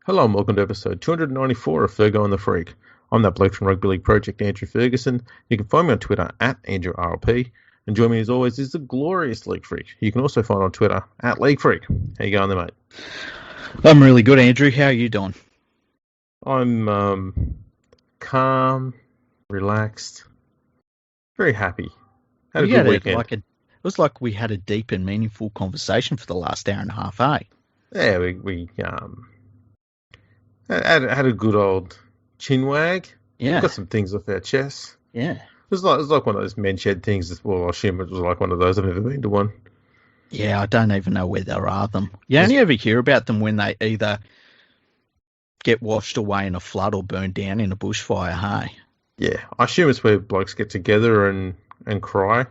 Hello and welcome to episode 294 of Fergo and the Freak. I'm that bloke from Rugby League Project, Andrew Ferguson. You can find me on Twitter at AndrewRLP. And join me as always is the glorious League Freak. You can also find on Twitter at League Freak. How you going there, mate? I'm really good, Andrew. How are you doing? I'm calm, relaxed, very happy. Had a good weekend. It was like we had a deep and meaningful conversation for the last hour and a half, eh? Yeah, we had a good old chin wag. Yeah. Got some things off our chests. Yeah. It was like one of those men shed things. Well, I assume it was like one of those. I've never been to one. Yeah, I don't even know where there are them. You only ever hear about them when they either get washed away in a flood or burned down in a bushfire, hey? Yeah, I assume it's where blokes get together and cry.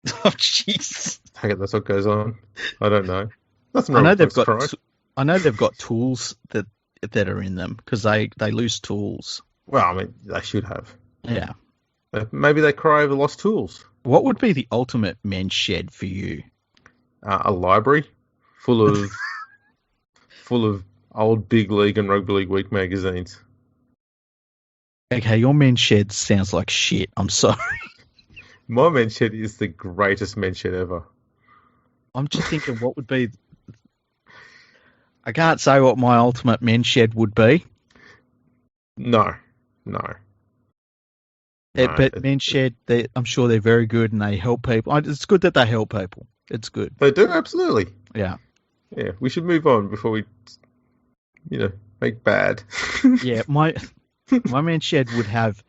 Oh, jeez. I guess that's what goes on. I don't know. Nothing I wrong know with they've blokes got. crying. I know they've got tools that are in them because they lose tools. Well, I mean, they should have. Yeah. Maybe they cry over lost tools. What would be the ultimate men's shed for you? A library full of old Big League and Rugby League Week magazines. Okay, your men's shed sounds like shit. I'm sorry. My men's shed is the greatest men's shed ever. I'm just thinking what would be... I can't say what my ultimate men's shed would be. No. But men's shed, I'm sure they're very good and they help people. It's good that they help people. It's good. They do, absolutely. Yeah. Yeah, we should move on before we, make bad. Yeah, my men's shed would have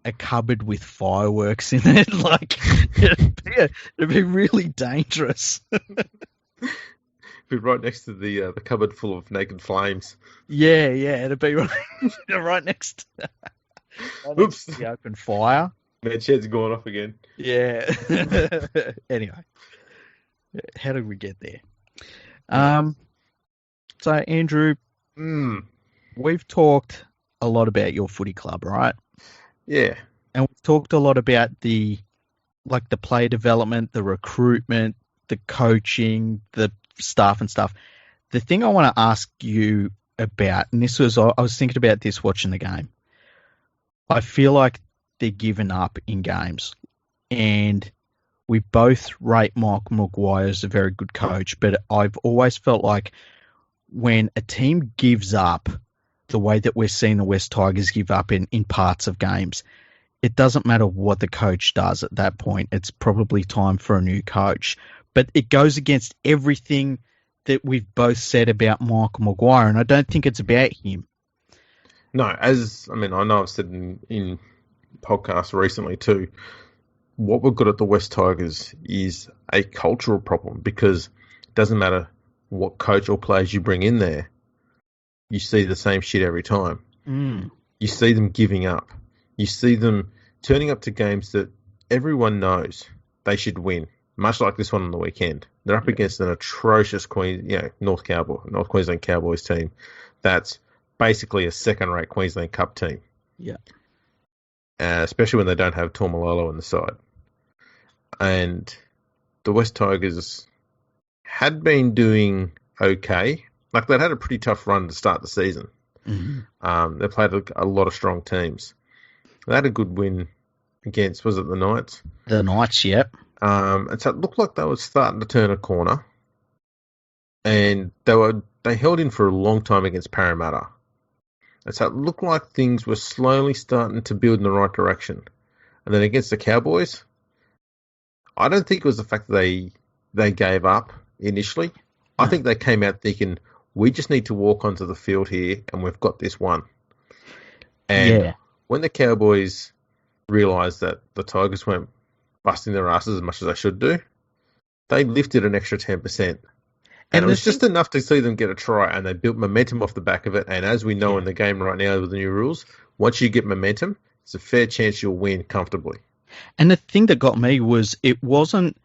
a cupboard with fireworks in it. Like, it'd be really dangerous. Be right next to the cupboard full of naked flames. Yeah, it'd be right next to Oops. the open fire. Man, shed's gone off again. Yeah. Anyway, how did we get there? So Andrew, we've talked a lot about your footy club, right? Yeah. And we've talked a lot about the player development, the recruitment, the coaching, the staff and stuff. The thing I want to ask you about, and I was thinking about this watching the game. I feel like they're giving up in games, and we both rate Mike Maguire as a very good coach, but I've always felt like when a team gives up the way that we're seeing the West Tigers give up in parts of games, it doesn't matter what the coach does at that point. It's probably time for a new coach. But it goes against everything that we've both said about Mike Maguire, and I don't think it's about him. No, I know I've said in podcasts recently too, what we've got at the West Tigers is a cultural problem because it doesn't matter what coach or players you bring in there, you see the same shit every time. You see them giving up. You see them turning up to games that everyone knows they should win, much like this one on the weekend. They're up against an atrocious North Queensland Cowboys team that's basically a second-rate Queensland Cup team. Yeah. Especially when they don't have Tormalolo on the side. And the West Tigers had been doing okay. Like, they'd had a pretty tough run to start the season. Mm-hmm. They played a lot of strong teams. They had a good win against, was it the Knights? The Knights, yep. And so it looked like they were starting to turn a corner. And they held in for a long time against Parramatta. And so it looked like things were slowly starting to build in the right direction. And then against the Cowboys, I don't think it was the fact that they gave up initially. I think they came out thinking, we just need to walk onto the field here and we've got this one. And when the Cowboys realised that the Tigers weren't busting their asses as much as they should do, they lifted an extra 10%. And it was just enough to see them get a try, and they built momentum off the back of it. And as we know in the game right now with the new rules, once you get momentum, it's a fair chance you'll win comfortably. And the thing that got me was it wasn't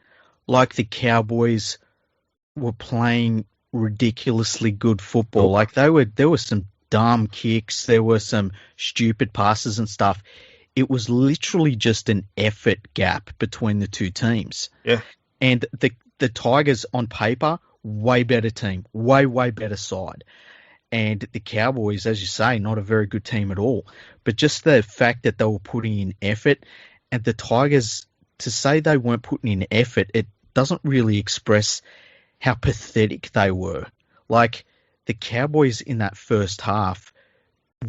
like the Cowboys were playing ridiculously good football. Like there were some dumb kicks, there were some stupid passes and stuff. It was literally just an effort gap between the two teams. Yeah. And the Tigers on paper, way better team, way better side. And the Cowboys, as you say, not a very good team at all. But just the fact that they were putting in effort, and the Tigers, to say they weren't putting in effort, it doesn't really express how pathetic they were. Like, the Cowboys in that first half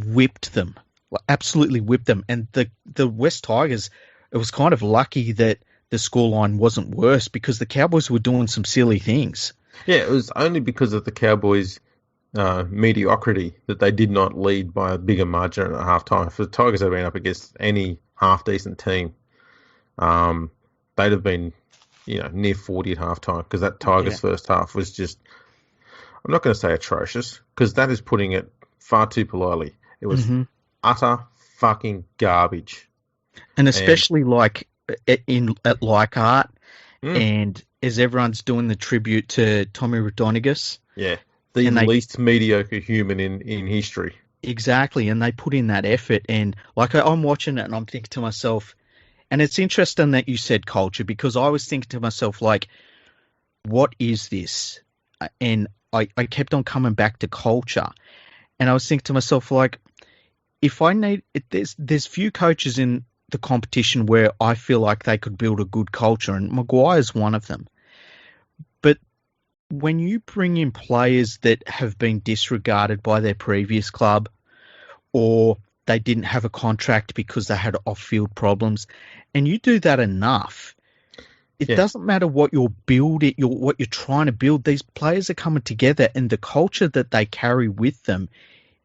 whipped them, like, absolutely whipped them. And the West Tigers, it was kind of lucky that the scoreline wasn't worse because the Cowboys were doing some silly things. Yeah, it was only because of the Cowboys' mediocrity that they did not lead by a bigger margin at halftime. If the Tigers had been up against any half-decent team, they'd have been, near 40 at halftime because that Tigers' first half was just, I'm not going to say atrocious because that is putting it far too politely. It was utter fucking garbage. And especially at Leichhardt, and as everyone's doing the tribute to Tommy Rodonigus. Yeah, the least mediocre human in history. Exactly, and they put in that effort. And I'm watching it and I'm thinking to myself, and it's interesting that you said culture because I was thinking to myself, what is this? And I kept on coming back to culture. And I was thinking to myself, if I need, there's few coaches in the competition where I feel like they could build a good culture, and Maguire's one of them. But when you bring in players that have been disregarded by their previous club, or they didn't have a contract because they had off-field problems, and you do that enough, it doesn't matter what you're building, what you're trying to build. These players are coming together, and the culture that they carry with them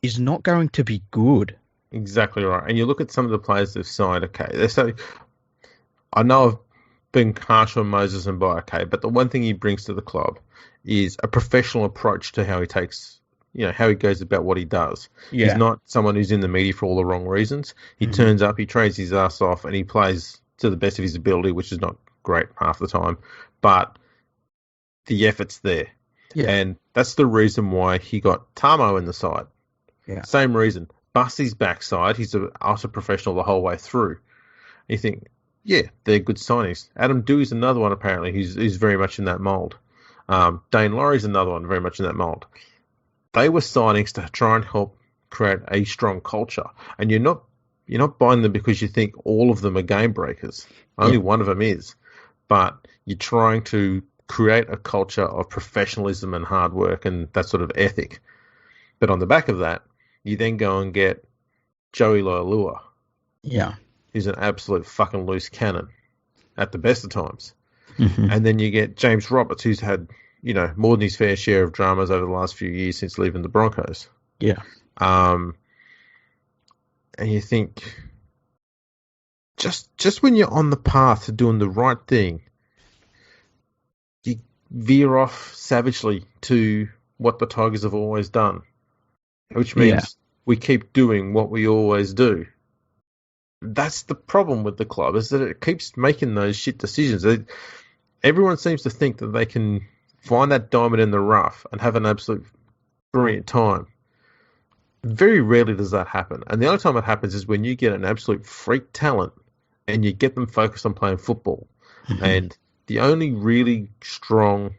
is not going to be good. Exactly right. And you look at some of the players they've signed, I know I've been harsh on Moses and Boyake, but the one thing he brings to the club is a professional approach to how he takes, how he goes about what he does. Yeah. He's not someone who's in the media for all the wrong reasons. He turns up, he trains his ass off, and he plays to the best of his ability, which is not great half the time, but the effort's there. Yeah. And that's the reason why he got Tamo in the side. Yeah. Same reason. Bust his backside. He's an utter professional the whole way through. You think, yeah, they're good signings. Adam Dewey's another one, apparently, who's very much in that mould. Dane Laurie's another one, very much in that mould. They were signings to try and help create a strong culture. And you're not buying them because you think all of them are game breakers. Only one of them is. But you're trying to create a culture of professionalism and hard work and that sort of ethic. But on the back of that, you then go and get Joey Leilua. Yeah. Who's an absolute fucking loose cannon at the best of times. Mm-hmm. And then you get James Roberts, who's had, more than his fair share of dramas over the last few years since leaving the Broncos. Yeah. And you think, just when you're on the path to doing the right thing, you veer off savagely to what the Tigers have always done. Which means we keep doing what we always do. That's the problem with the club, is that it keeps making those shit decisions. Everyone seems to think that they can find that diamond in the rough and have an absolute brilliant time. Very rarely does that happen. And the only time it happens is when you get an absolute freak talent and you get them focused on playing football. Mm-hmm. And the only really strong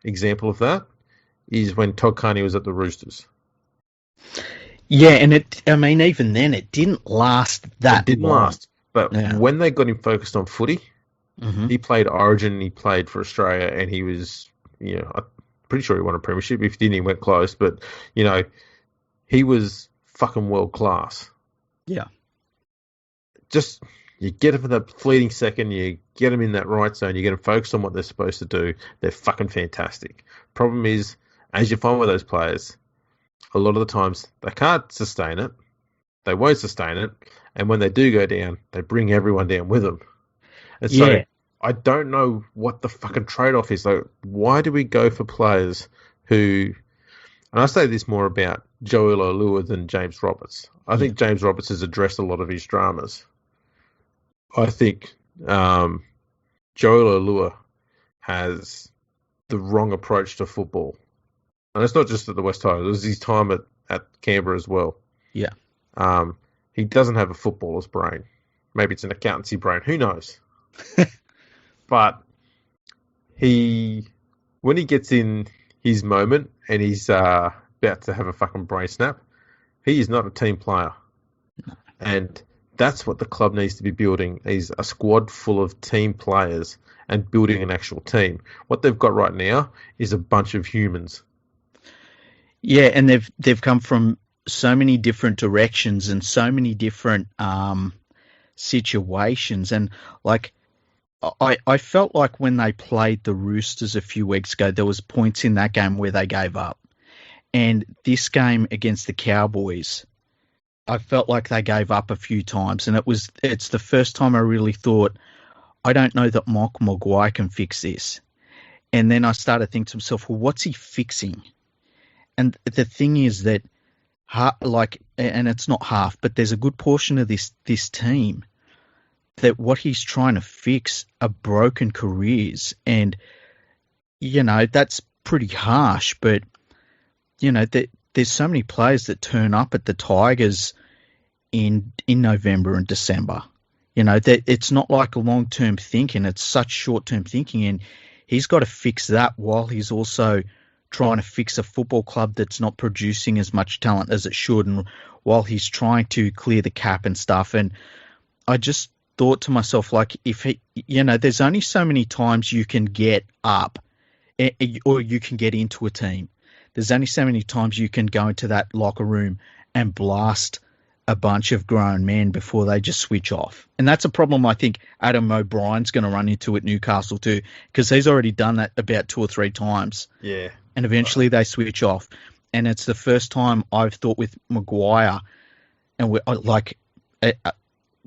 example of that is when Todd Carney was at the Roosters. Yeah, and even then, it didn't last that long. It didn't last. But when they got him focused on footy, he played Origin and he played for Australia, and he was, I'm pretty sure he won a premiership. If he didn't, he went close. But, he was fucking world class. Yeah. Just, you get them for that fleeting second, you get them in that right zone, you get them focused on what they're supposed to do, they're fucking fantastic. Problem is, as you find with those players, a lot of the times they can't sustain it, they won't sustain it, and when they do go down, they bring everyone down with them. And so I don't know what the fucking trade-off is. Why do we go for players who, and I say this more about Joey Leilua than James Roberts. I think James Roberts has addressed a lot of his dramas. I think Joey Leilua has the wrong approach to football. And it's not just at the West Tigers. It was his time at Canberra as well. Yeah. He doesn't have a footballer's brain. Maybe it's an accountancy brain. Who knows? But when he gets in his moment and he's about about to have a fucking brain snap. He is not a team player. And that's what the club needs to be building, is a squad full of team players and building an actual team. What they've got right now is a bunch of humans. Yeah, and they've come from so many different directions and so many different situations. And like I felt like when they played the Roosters a few weeks ago, there was points in that game where they gave up. And this game against the Cowboys, I felt like they gave up a few times. And it's the first time I really thought, I don't know that Michael Maguire can fix this. And then I started thinking to myself, well, what's he fixing? And the thing is that, and it's not half, but there's a good portion of this team that what he's trying to fix are broken careers. And, that's pretty harsh, but, there's so many players that turn up at the Tigers in November and December. That it's not like a long-term thinking, it's such short-term thinking, and he's got to fix that while he's also trying to fix a football club that's not producing as much talent as it should, and while he's trying to clear the cap and stuff. And I just thought to myself, like, if he, there's only so many times you can get up or you can get into a team. There's only so many times you can go into that locker room and blast a bunch of grown men before they just switch off. And that's a problem I think Adam O'Brien's going to run into at Newcastle too, because he's already done that about 2 or 3 times. Yeah. And eventually they switch off. And it's the first time I've thought with Maguire, and we're like,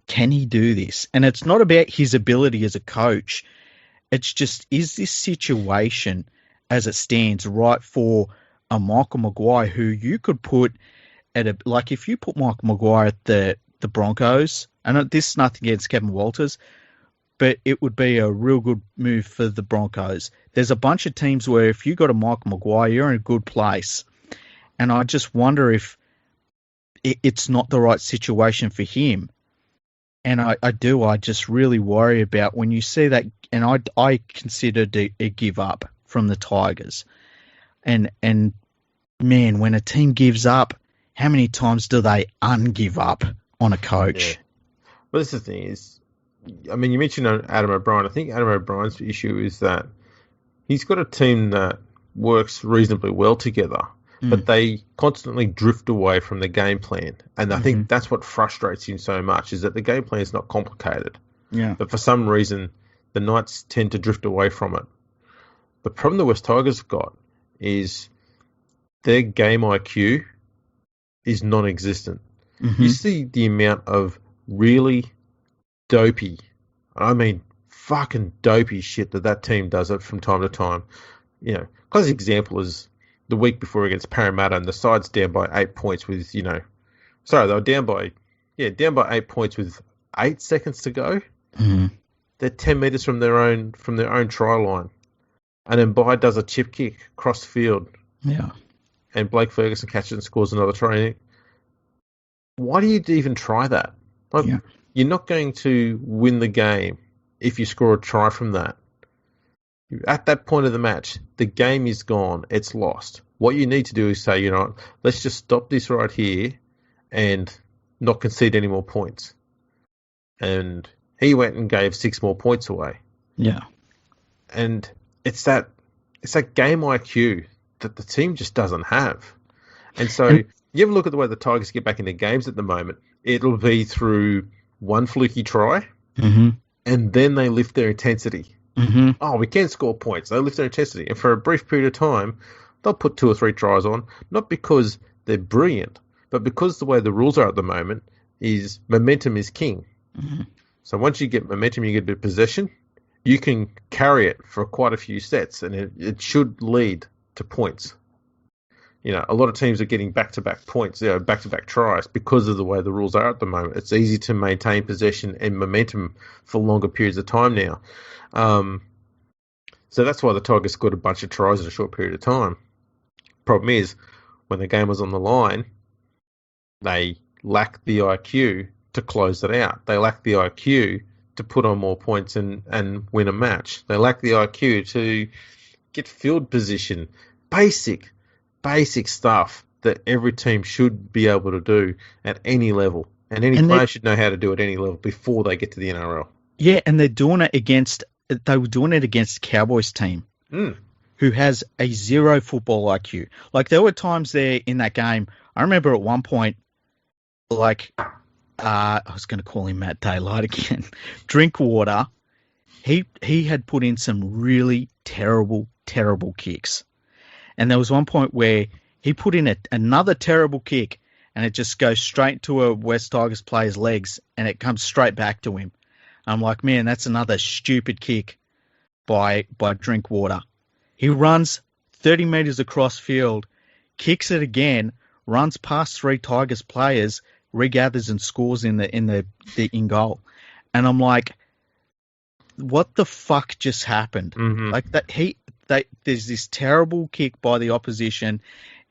can he do this? And it's not about his ability as a coach. It's just, is this situation as it stands right for a Michael Maguire who you could put like if you put Michael Maguire at the Broncos, and this is nothing against Kevin Walters, but it would be a real good move for the Broncos. There's a bunch of teams where if you got a Michael Maguire, you're in a good place. And I just wonder if it's not the right situation for him. And I just really worry about when you see that, and I considered a give up from the Tigers. And man, when a team gives up, how many times do they ungive up on a coach? Yeah. Well, this is the thing is, I mean, you mentioned Adam O'Brien. I think Adam O'Brien's issue is that he's got a team that works reasonably well together, but they constantly drift away from the game plan. And I think that's what frustrates him so much, is that the game plan is not complicated. Yeah. But for some reason, the Knights tend to drift away from it. The problem the West Tigers have got is their game IQ is non-existent. You see the amount of really dopey, I mean fucking dopey shit that team does it from time to time. Classic example is the week before against Parramatta, and the side's down by 8 points with, they were down by 8 points with 8 seconds to go. They're 10 metres from their own try line. And then Bai does a chip kick across the field. Yeah. And Blake Ferguson catches and scores another try. Why do you even try that? You're not going to win the game if you score a try from that. At that point of the match, the game is gone. It's lost. What you need to do is say, let's just stop this right here and not concede any more points. And he went and gave 6 more points away. Yeah. And it's that game IQ that the team just doesn't have. And so you ever look at the way the Tigers get back into games at the moment, it'll be through one fluky try, and then they lift their intensity. Oh, we can score points. They lift their intensity. And for a brief period of time, they'll put 2 or 3 tries on, not because they're brilliant, but because the way the rules are at the moment is momentum is king. So once you get momentum, you get a bit of possession, you can carry it for quite a few sets, and it should lead to points. A lot of teams are getting back-to-back points, back-to-back tries because of the way the rules are at the moment. It's easy to maintain possession and momentum for longer periods of time now. So that's why the Tigers scored a bunch of tries in a short period of time. Problem is, when the game was on the line, they lacked the IQ to close it out. They lacked the IQ to put on more points and win a match. They lacked the IQ to get field position. Basic stuff that every team should be able to do at any level. And any And player should know how to do it at any level before they get to the NRL. yeah, and they were doing it against the Cowboys team, who has a zero football IQ. Like, there were times there in that game, I remember at one point, like, I was going to call him Matt Daylight again, Drinkwater, he had put in some really terrible kicks. And there was one point where he put in another terrible kick, and it just goes straight to a West Tigers player's legs, and it comes straight back to him. I'm like, man, that's another stupid kick by Drinkwater. He runs 30 metres across field, kicks it again, runs past 3 Tigers players, regathers and scores in goal. And I'm like, what the fuck just happened? Mm-hmm. Like there's this terrible kick by the opposition,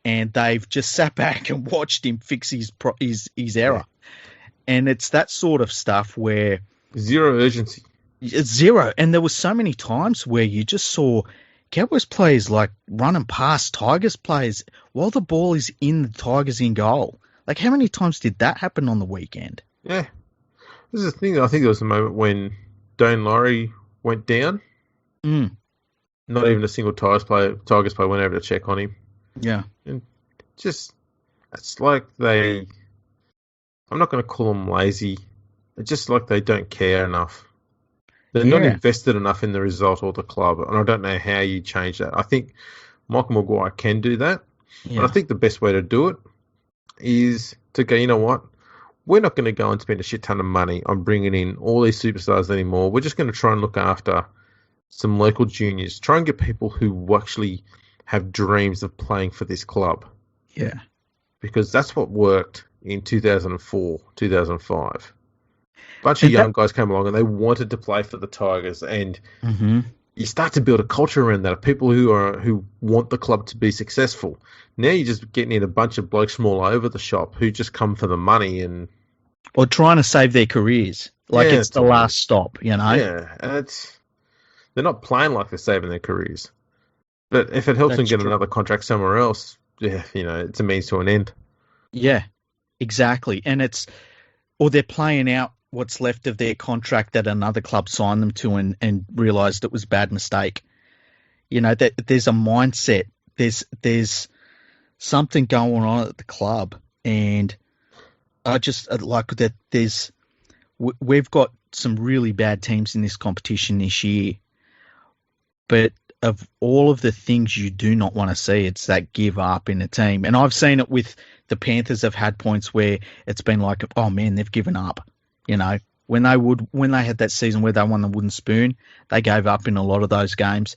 and they've just sat back and watched him fix his error. And it's that sort of stuff where zero urgency. It's zero. And there was so many times where you just saw Cowboys players like running past Tigers players while the ball is in the Tigers in goal. Like, how many times did that happen on the weekend? Yeah. This is the thing. I think there was a moment when Dane Laurie went down. Not even a single Tigers player went over to check on him. Yeah. And just, it's like I'm not going to call them lazy. It's just like they don't care enough. They're not invested enough in the result or the club. And I don't know how you change that. I think Michael Maguire can do that. Yeah. But I think the best way to do it is to go, you know what? We're not going to go and spend a shit ton of money on bringing in all these superstars anymore. We're just going to try and look after some local juniors. Try and get people who actually have dreams of playing for this club. Yeah. Because that's what worked in 2004, 2005. A bunch of young guys came along and they wanted to play for the Tigers, and you start to build a culture around that of people who want the club to be successful. Now you're just getting in a bunch of blokes from all over the shop who just come for the money or trying to save their careers. Like, it's the last stop, you know? Yeah, and they're not playing like they're saving their careers. But if it helps them get another contract somewhere else, yeah, you know, it's a means to an end. Yeah, exactly. And or they're playing out what's left of their contract that another club signed them to and realised it was a bad mistake. You know, that there's a mindset. There's something going on at the club, and I just like that we've got some really bad teams in this competition this year, but of all of the things you do not want to see, it's that give up in the team. And I've seen it with the Panthers. Have had points where it's been like, oh man, they've given up. You know, when they had that season where they won the wooden spoon, they gave up in a lot of those games,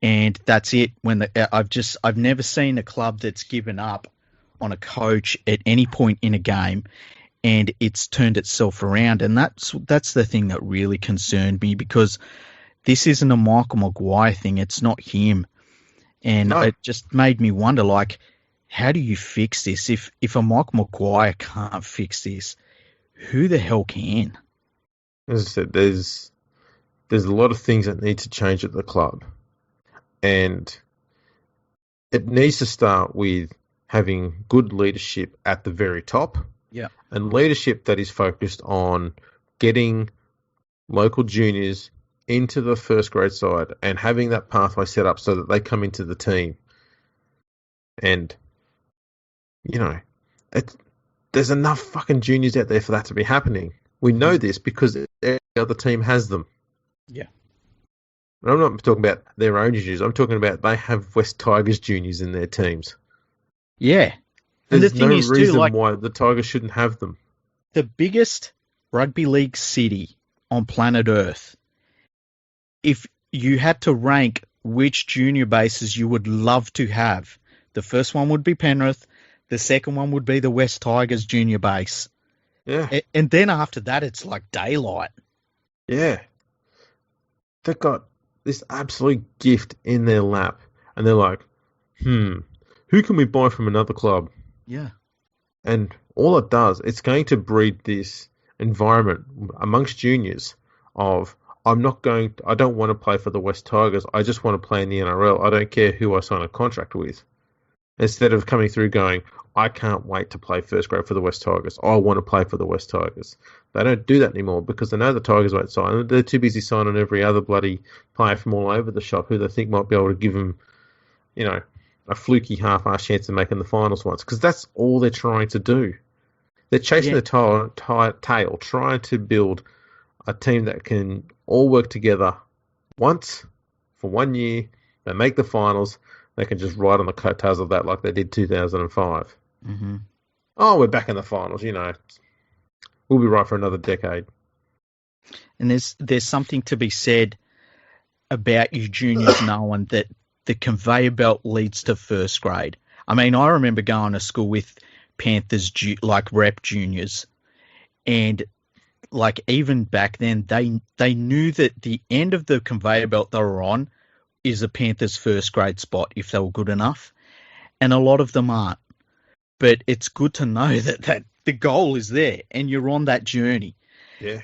and that's it. I've never seen a club that's given up on a coach at any point in a game, and it's turned itself around. And that's the thing that really concerned me, because this isn't a Michael Maguire thing. It's not him, and it just made me wonder, like, how do you fix this? If a Michael Maguire can't fix this, who the hell can? As I said, there's a lot of things that need to change at the club. And it needs to start with having good leadership at the very top. Yeah. And leadership that is focused on getting local juniors into the first grade side and having that pathway set up so that they come into the team. And, you know, there's enough fucking juniors out there for that to be happening. We know this because every other team has them. Yeah. And I'm not talking about their own juniors. I'm talking about they have West Tigers juniors in their teams. Yeah. And there's no reason why the Tigers shouldn't have them. The biggest rugby league city on planet Earth, if you had to rank which junior bases you would love to have, the first one would be Penrith. The second one would be the West Tigers junior base. Yeah. And then after that, it's like daylight. Yeah. They've got this absolute gift in their lap. And they're like, who can we buy from another club? Yeah. And all it does, it's going to breed this environment amongst juniors of, I don't want to play for the West Tigers. I just want to play in the NRL. I don't care who I sign a contract with. instead of coming through going, I can't wait to play first grade for the West Tigers. I want to play for the West Tigers. They don't do that anymore because they know the Tigers won't sign. They're too busy signing every other bloody player from all over the shop who they think might be able to give them, you know, a fluky half-ass chance of making the finals once. Because that's all they're trying to do. They're chasing the tail, trying to build a team that can all work together once for 1 year. They make the finals. They can just ride on the coattails of that like they did 2005. Mm-hmm. Oh, we're back in the finals, We'll be right for another decade. And there's something to be said about you juniors knowing that the conveyor belt leads to first grade. I mean, I remember going to school with Panthers, like rep juniors, and like even back then, they knew that the end of the conveyor belt they were on is a Panthers first grade spot if they were good enough, and a lot of them aren't. But it's good to know that the goal is there and you're on that journey. Yeah.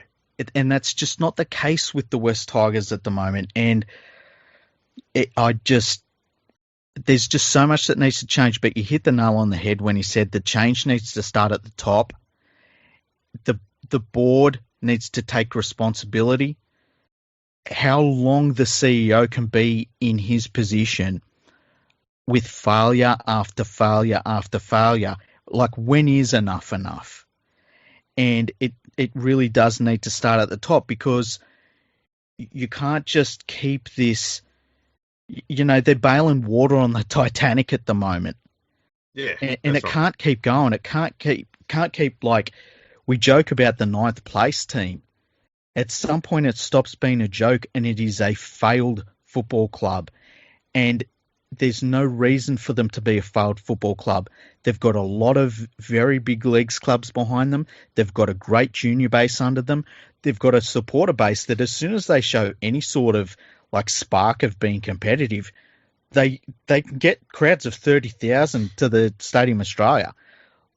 And that's just not the case with the West Tigers at the moment. And there's just so much that needs to change. But you hit the nail on the head when you said the change needs to start at the top. The board needs to take responsibility. How long the CEO can be in his position with failure after failure after failure, like when is enough enough? And it really does need to start at the top because you can't just keep this, they're bailing water on the Titanic at the moment. Yeah. And it can't keep going. It can't keep like, we joke about the 9th place team. At some point it stops being a joke and it is a failed football club. And there's no reason for them to be a failed football club. They've got a lot of very big leagues clubs behind them. They've got a great junior base under them. They've got a supporter base that as soon as they show any sort of like spark of being competitive, they can get crowds of 30,000 to the Stadium Australia.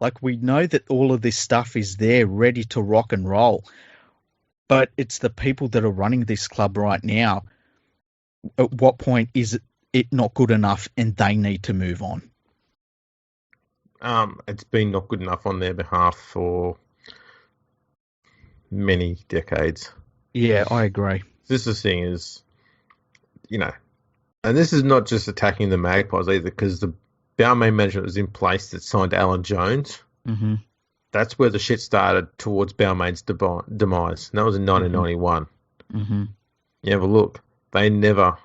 Like we know that all of this stuff is there ready to rock and roll. But it's the people that are running this club right now. At what point is it not good enough and they need to move on? It's been not good enough on their behalf for many decades. Yeah, I agree. This thing is, and this is not just attacking the Magpies either, because the Balmain management was in place that signed Alan Jones. Mm-hmm. That's where the shit started towards Balmain's demise. And that was in 1991. Mm-hmm. You have a look. They never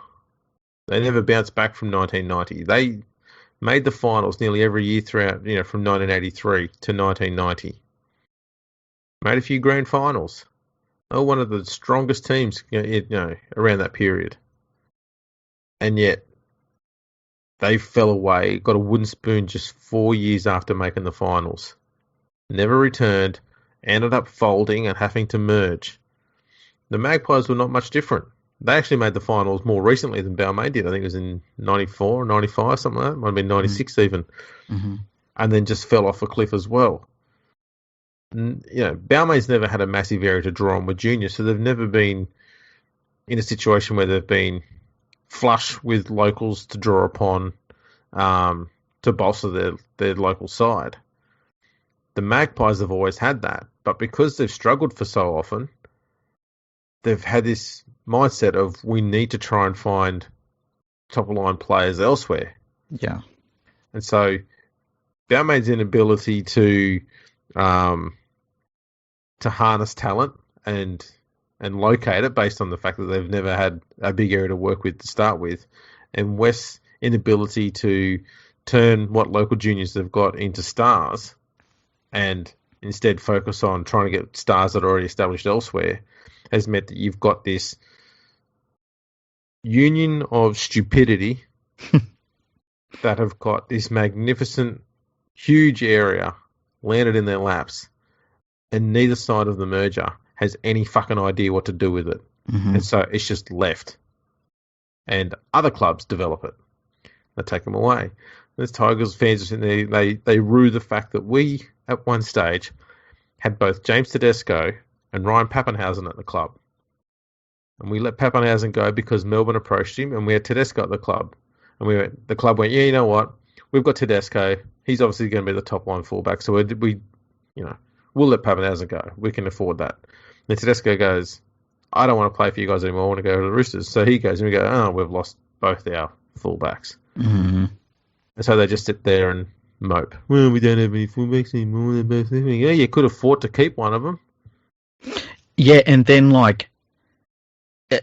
bounced back from 1990. They made the finals nearly every year throughout, from 1983 to 1990. Made a few grand finals. They were one of the strongest teams, around that period. And yet, they fell away, got a wooden spoon just 4 years after making the finals. Never returned, ended up folding and having to merge. The Magpies were not much different. They actually made the finals more recently than Balmain did. I think it was in 94 or 95, something like that. Might have been 96 even. Mm-hmm. And then just fell off a cliff as well. Balmain's never had a massive area to draw on with juniors, so they've never been in a situation where they've been flush with locals to draw upon to bolster their local side. The Magpies have always had that, but because they've struggled for so often, they've had this mindset of we need to try and find top-of-line players elsewhere. Yeah. And so Balmain's inability to harness talent and locate it based on the fact that they've never had a big area to work with to start with, and West's inability to turn what local juniors they've got into stars and instead focus on trying to get stars that are already established elsewhere has meant that you've got this union of stupidity that have got this magnificent, huge area landed in their laps, and neither side of the merger has any fucking idea what to do with it. Mm-hmm. And so it's just left. And other clubs develop it. They take them away. There's Tigers fans, they rue the fact that we, at one stage, had both James Tedesco and Ryan Pappenhausen at the club. And we let Pappenhausen go because Melbourne approached him, and we had Tedesco at the club. And the club went, yeah, you know what? we've got Tedesco. He's obviously going to be the top line fullback. So we'll let Pappenhausen go. We can afford that. And Tedesco goes, I don't want to play for you guys anymore. I want to go to the Roosters. So he goes and we go, oh, we've lost both our fullbacks. Mm-hmm. And so they just sit there and mope. Well, we don't have any fullbacks anymore. Yeah, you could afford to keep one of them. Yeah, and then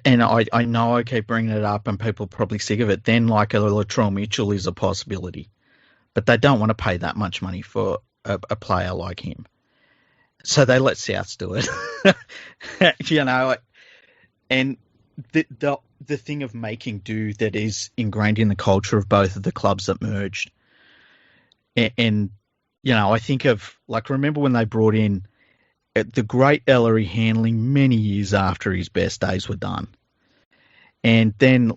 and I know I keep bringing it up and people are probably sick of it, then a Latrell Mitchell is a possibility. But they don't want to pay that much money for a player like him. So they let Souths do it. And the thing of making do that is ingrained in the culture of both of the clubs that merged. And I think of, remember when they brought in the great Ellery Handling many years after his best days were done. And then,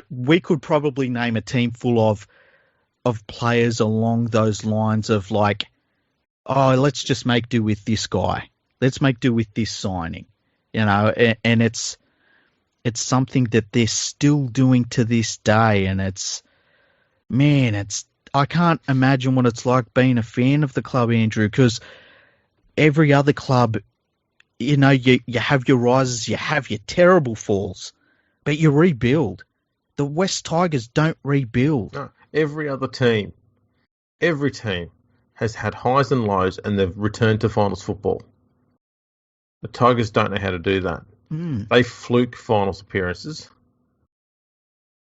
we could probably name a team full of players along those lines of let's just make do with this guy. Let's make do with this signing, and it's something that they're still doing to this day. And I can't imagine what it's like being a fan of the club, Andrew, because every other club, you have your rises, you have your terrible falls, but you rebuild. The West Tigers don't rebuild. No, every team has had highs and lows, and they've returned to finals football. The Tigers don't know how to do that. They fluke finals appearances.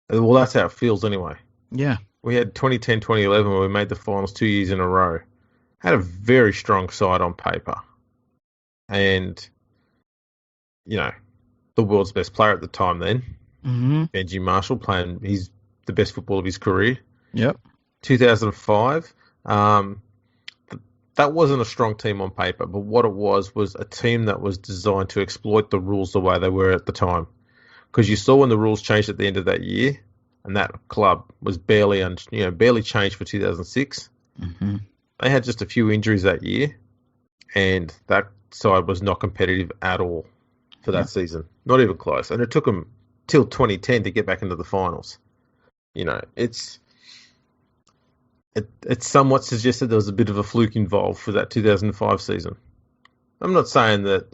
Well, that's how it feels anyway. Yeah. We had 2010, 2011 where we made the finals 2 years in a row. Had a very strong side on paper. And, the world's best player at the time then, Benji Marshall, he's the best football of his career. Yep. 2005, that wasn't a strong team on paper, but what it was a team that was designed to exploit the rules the way they were at the time. Because you saw when the rules changed at the end of that year, and that club was barely changed for 2006. Mm-hmm. They had just a few injuries that year, and that side was not competitive at all for that season. Not even close. And it took them till 2010 to get back into the finals. It's somewhat suggested there was a bit of a fluke involved for that 2005 season. I'm not saying that,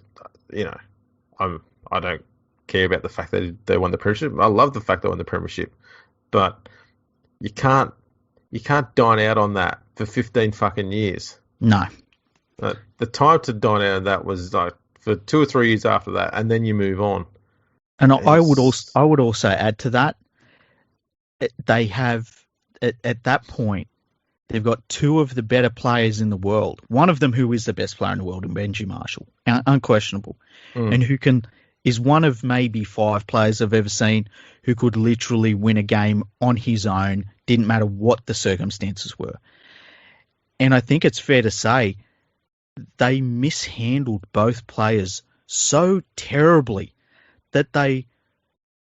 I don't care about the fact that they won the premiership. I love the fact they won the premiership, but you can't dine out on that for 15 fucking years. No. The time to dine out on that was for 2 or 3 years after that, and then you move on. And I would also add to that, they have at that point they've got two of the better players in the world. One of them who is the best player in the world, in Benji Marshall, unquestionable, and who is one of maybe 5 players I've ever seen who could literally win a game on his own. Didn't matter what the circumstances were. And I think it's fair to say they mishandled both players so terribly that they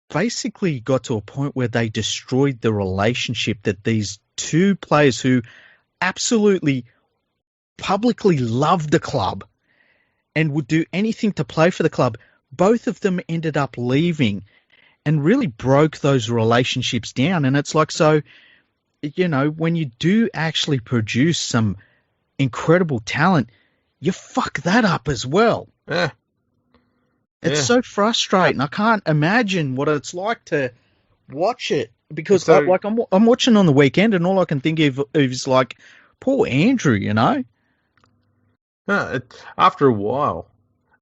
basically got to a point where they destroyed the relationship that these two players who absolutely publicly loved the club and would do anything to play for the club, both of them ended up leaving and really broke those relationships down. And it's so, when you do actually produce some incredible talent, you fuck that up as well. Yeah. It's so frustrating. I can't imagine what it's like to watch it because I'm watching on the weekend and all I can think of is poor Andrew, After a while,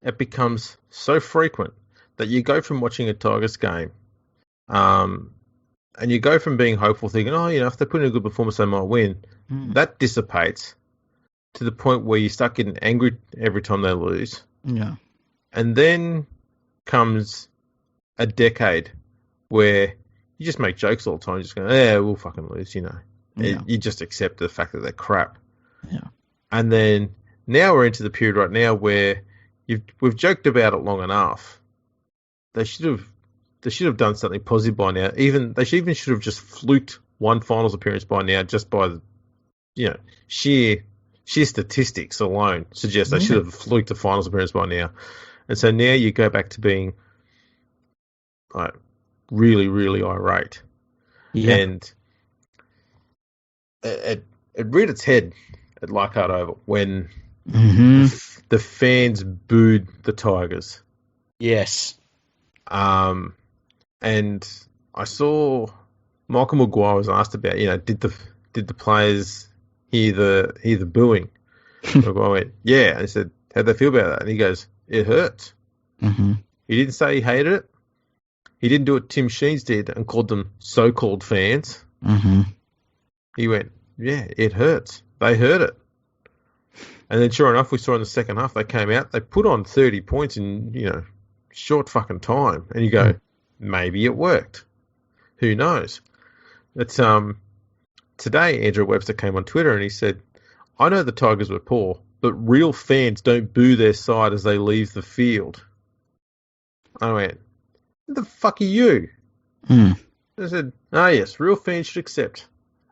it becomes so frequent that you go from watching a Tigers game, and you go from being hopeful, thinking, if they put in a good performance, they might win. That dissipates to the point where you start getting angry every time they lose. Yeah. And then comes a decade where you just make jokes all the time, just going, we'll fucking lose, Yeah. You just accept the fact that they're crap. Yeah. And then now we're into the period right now where we've joked about it long enough. They should have done something positive by now. They should have just fluked one finals appearance by now, just by the sheer statistics alone suggest they should have fluked a finals appearance by now. And so now you go back to being really, really irate. Yeah. And it reared its head at Leichhardt Oval when Mm-hmm. the fans booed the Tigers. Yes. And I saw Michael Maguire was asked about, did the players hear the booing? Maguire went, yeah. And he said, how'd they feel about that? And he goes, it hurts. Mm-hmm. He didn't say he hated it. He didn't do what Tim Sheens did and called them so-called fans. Mm-hmm. He went, yeah, it hurts. They heard it. And then sure enough, we saw in the second half, they came out, they put on 30 points in, short fucking time. And you go, maybe it worked. Who knows? It's today Andrew Webster came on Twitter and he said, I know the Tigers were poor, but real fans don't boo their side as they leave the field. I went, who the fuck are you? I said, yes, real fans should accept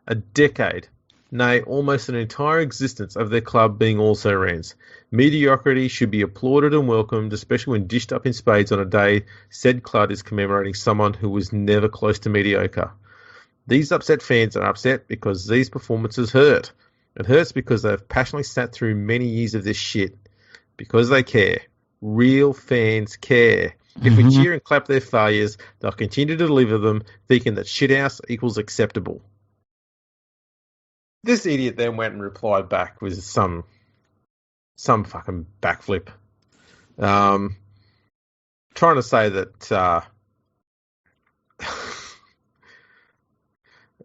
a decade, nay, almost an entire existence of their club being also rans. Mediocrity should be applauded and welcomed, especially when dished up in spades on a day said club is commemorating someone who was never close to mediocre. These upset fans are upset because these performances hurt. It hurts because they've passionately sat through many years of this shit. Because they care. Real fans care. If we cheer and clap their failures, they'll continue to deliver them, thinking that shithouse equals acceptable. This idiot then went and replied back with some fucking backflip. Trying to say that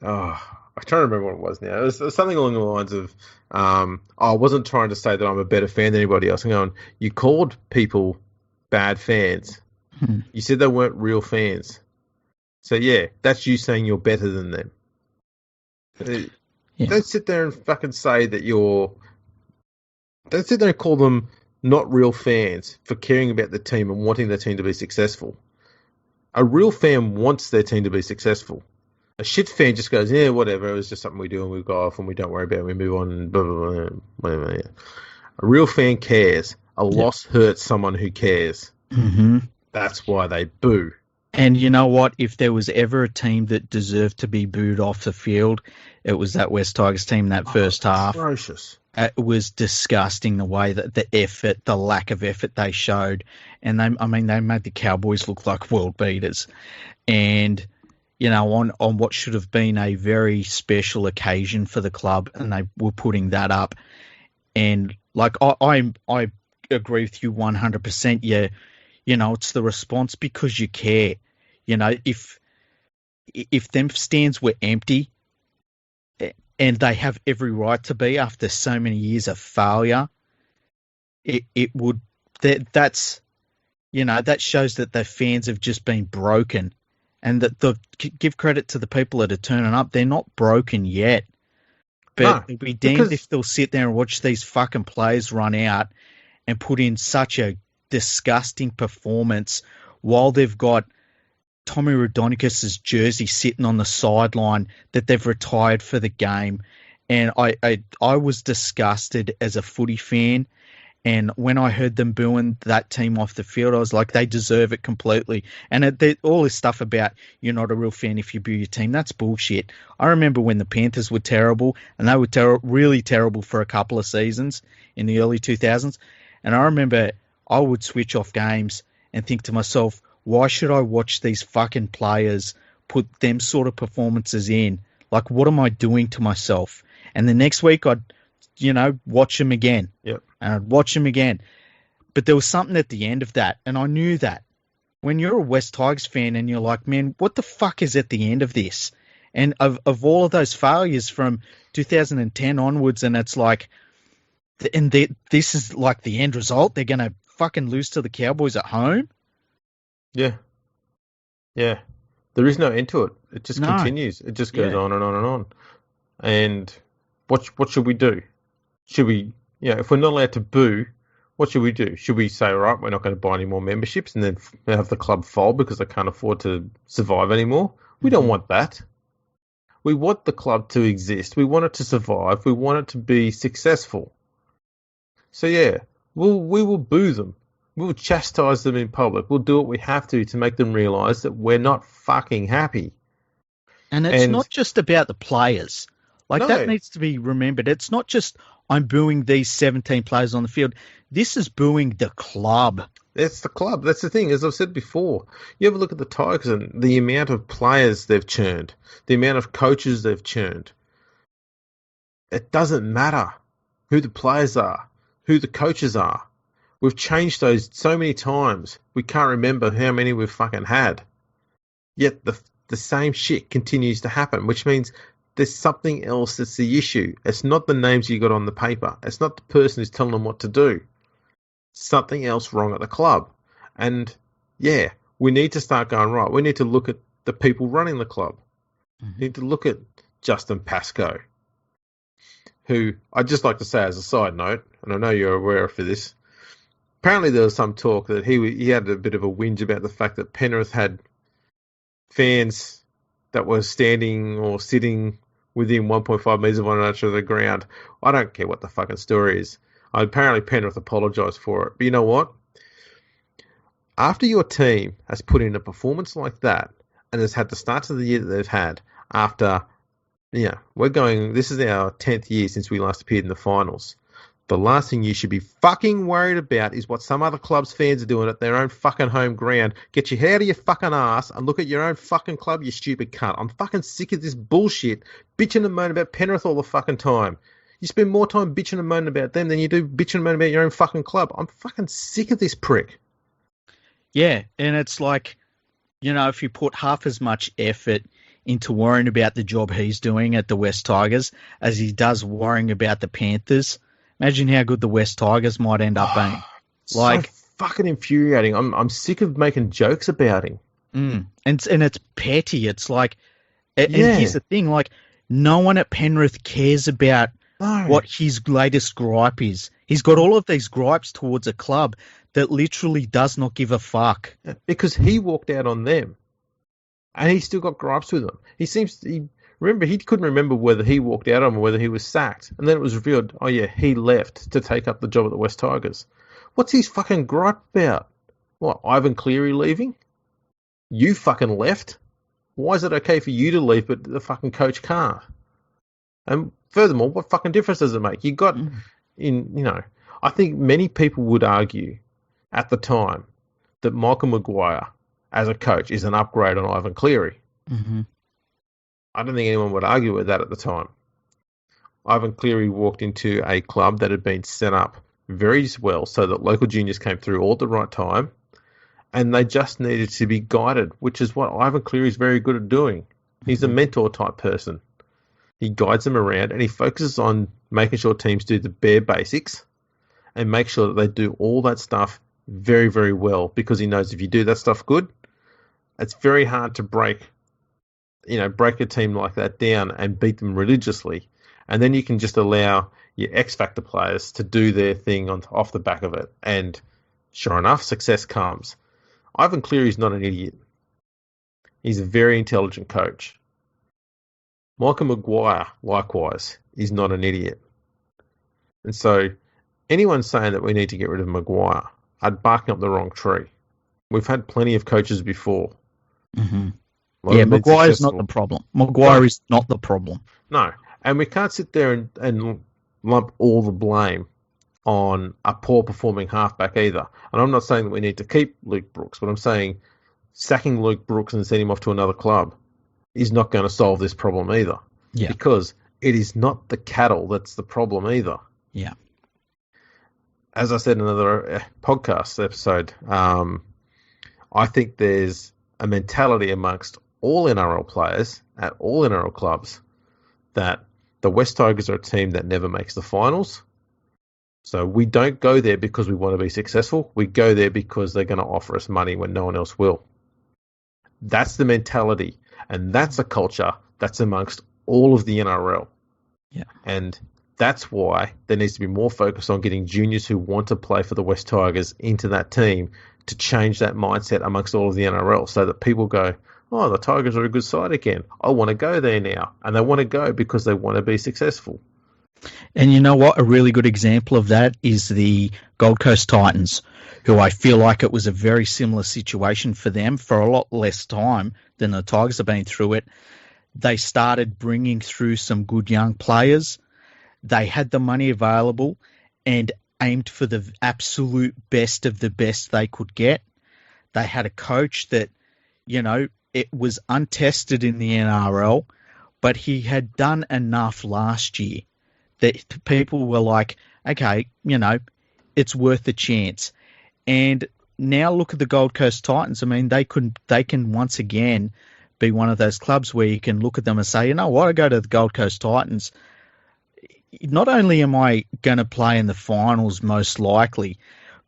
I'm trying to remember what it was now. It was something along the lines of, I wasn't trying to say that I'm a better fan than anybody else. I'm going, you called people bad fans. You said they weren't real fans. So, yeah, that's you saying you're better than them. Yeah. Don't sit there and fucking say that you're... Don't sit there and call them not real fans for caring about the team and wanting their team to be successful. A real fan wants their team to be successful. A shit fan just goes, yeah, whatever, it was just something we do and we go off and we don't worry about it, we move on and blah, blah, blah, whatever. Yeah. A real fan cares. A loss hurts someone who cares. Mm-hmm. That's why they boo. And you know what? If there was ever a team that deserved to be booed off the field, it was that West Tigers team that first half. Atrocious. It was disgusting the way that the effort, the lack of effort they showed. And they made the Cowboys look like world beaters. And, on what should have been a very special occasion for the club, and they were putting that up. And, I agree with you 100%. Yeah. It's the response because you care. If them stands were empty, and they have every right to be after so many years of failure, it would that shows that the fans have just been broken, and that give credit to the people that are turning up. They're not broken yet, but it'd be damned if they'll sit there and watch these fucking players run out and put in such a disgusting performance while they've got Tommy Raudonikis' jersey sitting on the sideline that they've retired for the game. And I was disgusted as a footy fan. And when I heard them booing that team off the field, I was like, they deserve it completely. And all this stuff about you're not a real fan if you boo your team, that's bullshit. I remember when the Panthers were terrible, and they were really terrible for a couple of seasons in the early 2000s. And I remember I would switch off games and think to myself, why should I watch these fucking players put them sort of performances in? Like, what am I doing to myself? And the next week I'd, watch them again. Yep. And I'd watch them again. But there was something at the end of that, and I knew that. When you're a West Tigers fan and you're like, man, what the fuck is at the end of this? And of all of those failures from 2010 onwards, and it's like, this is like the end result. They're going to fucking lose to the Cowboys at home. Yeah. Yeah. There is no end to it. It just continues. It just goes on and on and on. And what should we do? Should we, if we're not allowed to boo, what should we do? Should we say, all right, we're not going to buy any more memberships and then have the club fold because they can't afford to survive anymore? We don't want that. We want the club to exist. We want it to survive. We want it to be successful. So, we will boo them. We'll chastise them in public. We'll do what we have to make them realise that we're not fucking happy. And it's not just about the players. Like, that No, needs to be remembered. It's not just I'm booing these 17 players on the field. This is booing the club. that's the club. That's the thing. As I've said before, you ever look at the Tigers and the amount of players they've churned, the amount of coaches they've churned. It doesn't matter who the players are, who the coaches are. We've changed those so many times, we can't remember how many we've fucking had. Yet the same shit continues to happen, which means there's something else that's the issue. It's not the names you got on the paper. It's not the person who's telling them what to do. Something else wrong at the club. And yeah, we need to start going right. We need to look at the people running the club. Mm-hmm. We need to look at Justin Pascoe, who I'd just like to say as a side note, and I know you're aware of this, apparently there was some talk that he had a bit of a whinge about the fact that Penrith had fans that were standing or sitting within 1.5 metres of one another of the ground. I don't care what the fucking story is. Apparently Penrith apologised for it. But you know what? After your team has put in a performance like that and has had the start of the year that they've had after, this is our 10th year since we last appeared in the finals. The last thing you should be fucking worried about is what some other club's fans are doing at their own fucking home ground. Get your head out of your fucking ass and look at your own fucking club, you stupid cunt. I'm fucking sick of this bullshit. Bitching and moaning about Penrith all the fucking time. You spend more time bitching and moaning about them than you do bitching and moaning about your own fucking club. I'm fucking sick of this prick. Yeah, and it's like, if you put half as much effort into worrying about the job he's doing at the West Tigers as he does worrying about the Panthers, imagine how good the West Tigers might end up being. So fucking infuriating. I'm sick of making jokes about him. And it's petty. It's like, and here's the thing, like, no one at Penrith cares about what his latest gripe is. He's got all of these gripes towards a club that literally does not give a fuck. Because he walked out on them. And he's still got gripes with them. He couldn't remember whether he walked out on them or whether he was sacked. And then it was revealed, he left to take up the job at the West Tigers. What's his fucking gripe about? What, Ivan Cleary leaving? You fucking left? Why is it okay for you to leave but the fucking coach can't? And furthermore, what fucking difference does it make? You got I think many people would argue at the time that Michael Maguire as a coach is an upgrade on Ivan Cleary. Mm-hmm. I don't think anyone would argue with that at the time. Ivan Cleary walked into a club that had been set up very well so that local juniors came through all at the right time, and they just needed to be guided, which is what Ivan Cleary is very good at doing. He's a mentor type person. He guides them around and he focuses on making sure teams do the bare basics and make sure that they do all that stuff very, very well, because he knows if you do that stuff good, it's very hard to break a team like that down and beat them religiously. And then you can just allow your X-Factor players to do their thing off the back of it. And sure enough, success comes. Ivan Cleary's not an idiot. He's a very intelligent coach. Michael Maguire, likewise, is not an idiot. And so anyone saying that we need to get rid of Maguire, I'd barking up the wrong tree. We've had plenty of coaches before. Mm-hmm. Yeah, Maguire's not the problem. Maguire is not the problem. No, and we can't sit there and lump all the blame on a poor performing halfback either. And I'm not saying that we need to keep Luke Brooks, but I'm saying sacking Luke Brooks and sending him off to another club is not going to solve this problem either. Yeah. Because it is not the cattle that's the problem either. Yeah. As I said in another podcast episode, I think there's a mentality amongst all NRL players at all NRL clubs that the West Tigers are a team that never makes the finals. So we don't go there because we want to be successful. We go there because they're going to offer us money when no one else will. That's the mentality. And that's a culture that's amongst all of the NRL. Yeah. And that's why there needs to be more focus on getting juniors who want to play for the West Tigers into that team to change that mindset amongst all of the NRL so that people go, oh, the Tigers are a good side again. I want to go there now. And they want to go because they want to be successful. And you know what? A really good example of that is the Gold Coast Titans, who I feel like it was a very similar situation for them for a lot less time than the Tigers have been through it. They started bringing through some good young players. They had the money available and aimed for the absolute best of the best they could get. They had a coach that, it was untested in the NRL, but he had done enough last year that people were like, okay, it's worth a chance. And now look at the Gold Coast Titans. I mean, they can once again be one of those clubs where you can look at them and say, you know what, I go to the Gold Coast Titans. Not only am I going to play in the finals most likely,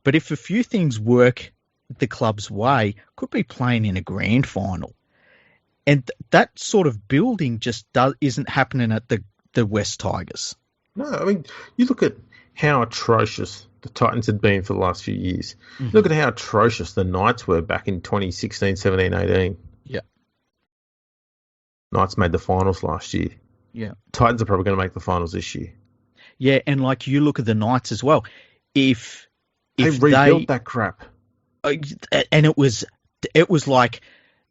but if a few things work the club's way, could be playing in a grand final. And that sort of building just isn't happening at the West Tigers. No, I mean, you look at how atrocious the Titans had been for the last few years. Mm-hmm. Look at how atrocious the Knights were back in 2016, 17, 18. Yeah. Knights made the finals last year. Yeah. Titans are probably going to make the finals this year. Yeah, and like you look at the Knights as well. If they rebuilt that crap. And it was like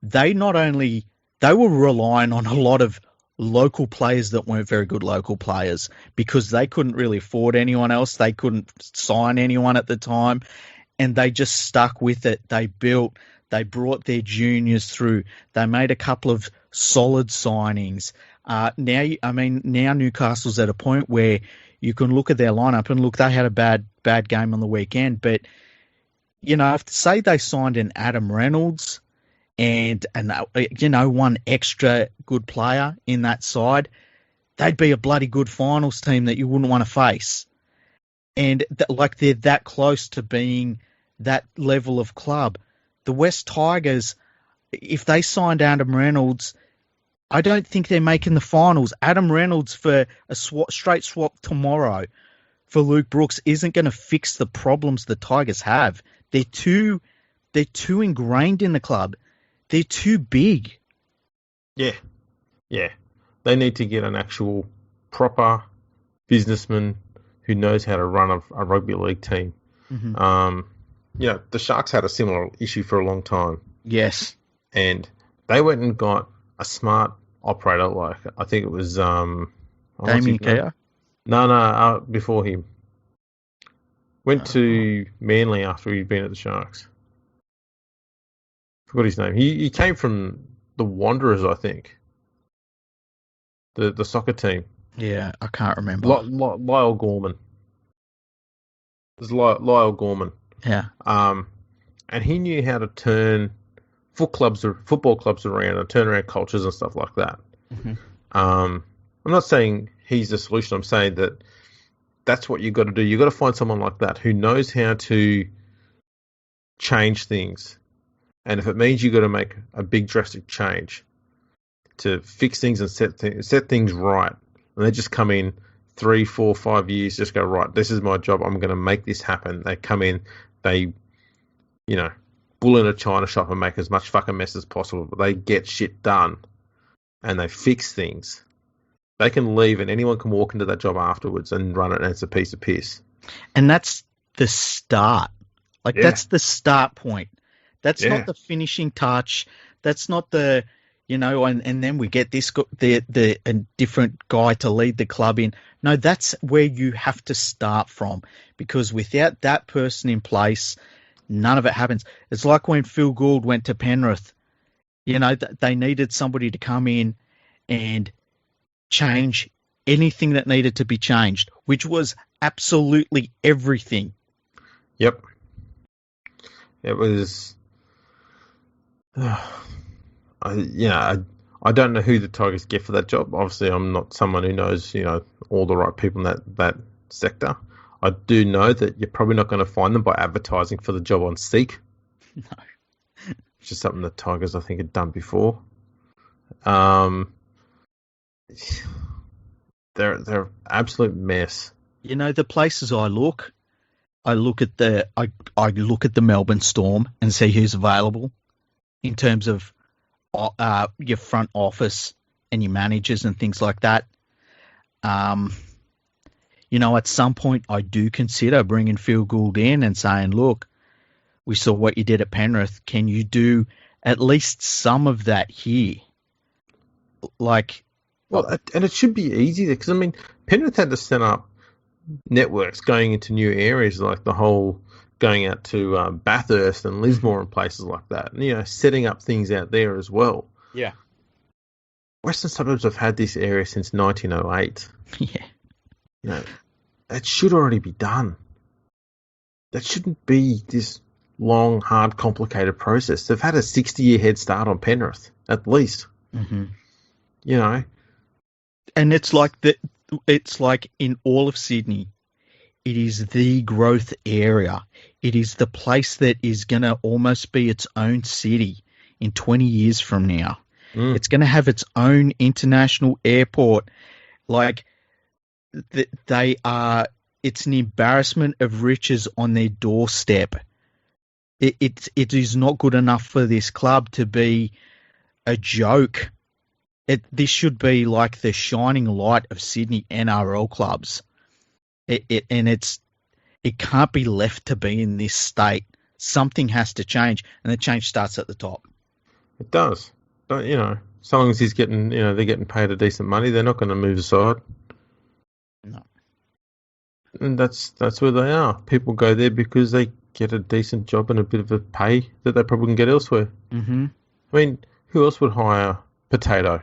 they were relying on a lot of local players that weren't very good local players because they couldn't really afford anyone else. They couldn't sign anyone at the time, and they just stuck with it. They brought their juniors through. They made a couple of solid signings. Now Newcastle's at a point where you can look at their lineup and look, they had a bad game on the weekend, but if say they signed an Adam Reynolds and one extra good player in that side, they'd be a bloody good finals team that you wouldn't want to face. And they're that close to being that level of club. The West Tigers, if they signed Adam Reynolds, I don't think they're making the finals. Adam Reynolds for a straight swap tomorrow for Luke Brooks isn't going to fix the problems the Tigers have. They're too ingrained in the club. They're too big. Yeah. They need to get an actual proper businessman who knows how to run a rugby league team. Mm-hmm. The Sharks had a similar issue for a long time. Yes. And they went and got a smart operator, like I think it was Damien Keogh? No, before him. Went to Manly after he'd been at the Sharks. Forgot his name. He came from the Wanderers, I think. The soccer team. Yeah, I can't remember. Lyle Gorman. There's Lyle Gorman. Yeah. And he knew how to turn football clubs around and turn around cultures and stuff like that. Mm-hmm. I'm not saying he's the solution. I'm saying that's what you've got to do. You've got to find someone like that who knows how to change things. And if it means you've got to make a big drastic change to fix things and set things right, and they just come in 3, 4, 5 years, just go, right, this is my job. I'm going to make this happen. They come in, they, bull in a china shop and make as much fucking mess as possible, but they get shit done and they fix things. They can leave and anyone can walk into that job afterwards and run it and it's a piece of piss. And that's the start. That's the start point. That's not the finishing touch. That's not the, and then we get a different guy to lead the club in. No, that's where you have to start from, because without that person in place, none of it happens. It's like when Phil Gould went to Penrith. They needed somebody to come in and change anything that needed to be changed, which was absolutely everything. Yep. It was... I don't know who the Tigers get for that job. Obviously, I'm not someone who knows, all the right people in that sector. I do know that you're probably not going to find them by advertising for the job on Seek. No. Which is something the Tigers, I think, had done before. They're an absolute mess. The places I look at the Melbourne Storm and see who's available in terms of your front office and your managers and things like that. At some point I do consider bringing Phil Gould in and saying, look, we saw what you did at Penrith. Can you do at least some of that here? Like, Well, and it should be easy because I mean, Penrith had to set up networks going into new areas like the whole going out to Bathurst and Lismore and places like that. And, setting up things out there as well. yeah, Western Suburbs have had this area since 1908. yeah, That should already be done. That shouldn't be this long, hard, complicated process. They've had a 60-year head start on Penrith, at least. mm-hmm. And it's like that. It's like in all of Sydney, it is the growth area. It is the place that is going to almost be its own city in 20 years from now. It's going to have its own international airport. Like, it's an embarrassment of riches on their doorstep. It is not good enough for this club to be a joke. This should be like the shining light of Sydney NRL clubs. It can't be left to be in this state. Something has to change, and the change starts at the top. It does. But, as long as he's getting, they're getting paid a decent money, they're not going to move aside. No. And that's where they are. People go there because they get a decent job and a bit of a pay that they probably can get elsewhere. Mm-hmm. I mean, who else would hire Potato?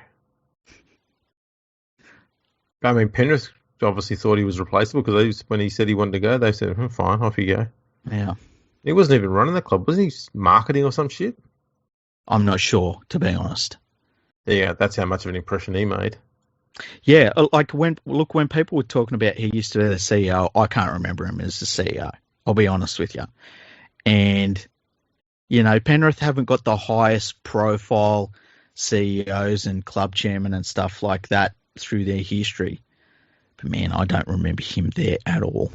I mean, Penrith obviously thought he was replaceable because when he said he wanted to go, they said, fine, off you go. Yeah. He wasn't even running the club. Wasn't he marketing or some shit? I'm not sure, to be honest. Yeah, that's how much of an impression he made. Yeah, like when people were talking about he used to be the CEO, I can't remember him as the CEO. I'll be honest with you. And, Penrith haven't got the highest profile CEOs and club chairmen and stuff like that through their history. But, man, I don't remember him there at all.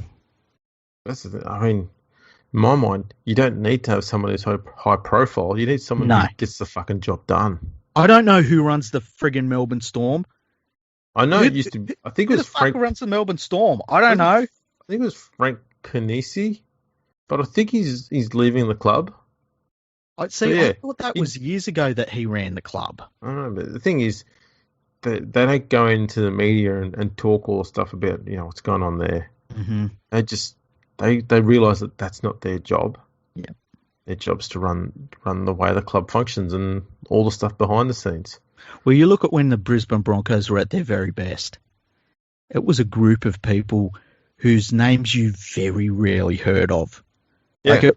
That's the thing. I mean, in my mind, you don't need to have someone who's high profile. You need someone who gets the fucking job done. I don't know who runs the friggin' Melbourne Storm. I know it used to be. I think it was Frank. Who runs the Melbourne Storm? I don't know. I think it was Frank Canisi, but I think he's leaving the club. I thought that was years ago that he ran the club. I don't know, but the thing is, they don't go into the media and talk all the stuff about what's going on there. Mm-hmm. They realise that that's not their job. Yeah, their job's to run the way the club functions and all the stuff behind the scenes. Well, you look at when the Brisbane Broncos were at their very best. It was a group of people whose names you very rarely heard of. Yeah.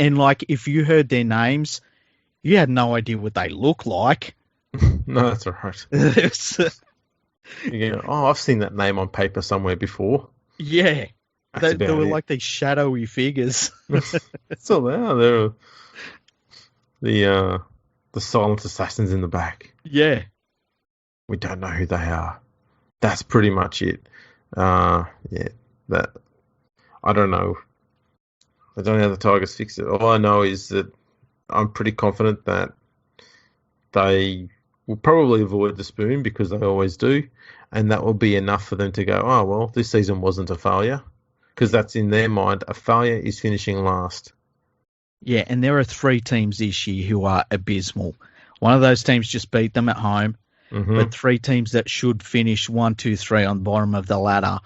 Like if you heard their names, you had no idea what they look like. No, that's all right. I've seen that name on paper somewhere before. Yeah. They were like these shadowy figures. That's all they are. They're the silent assassins in the back. Yeah. We don't know who they are. That's pretty much it. I don't know. I don't know how the Tigers fix it. All I know is that I'm pretty confident that they will probably avoid the spoon because they always do, and that will be enough for them to go, oh, well, this season wasn't a failure, because that's in their mind. A failure is finishing last. Yeah, and there are 3 teams this year who are abysmal. One of those teams just beat them at home, but 3 teams that should finish 1, 2, 3 on the bottom of the ladder.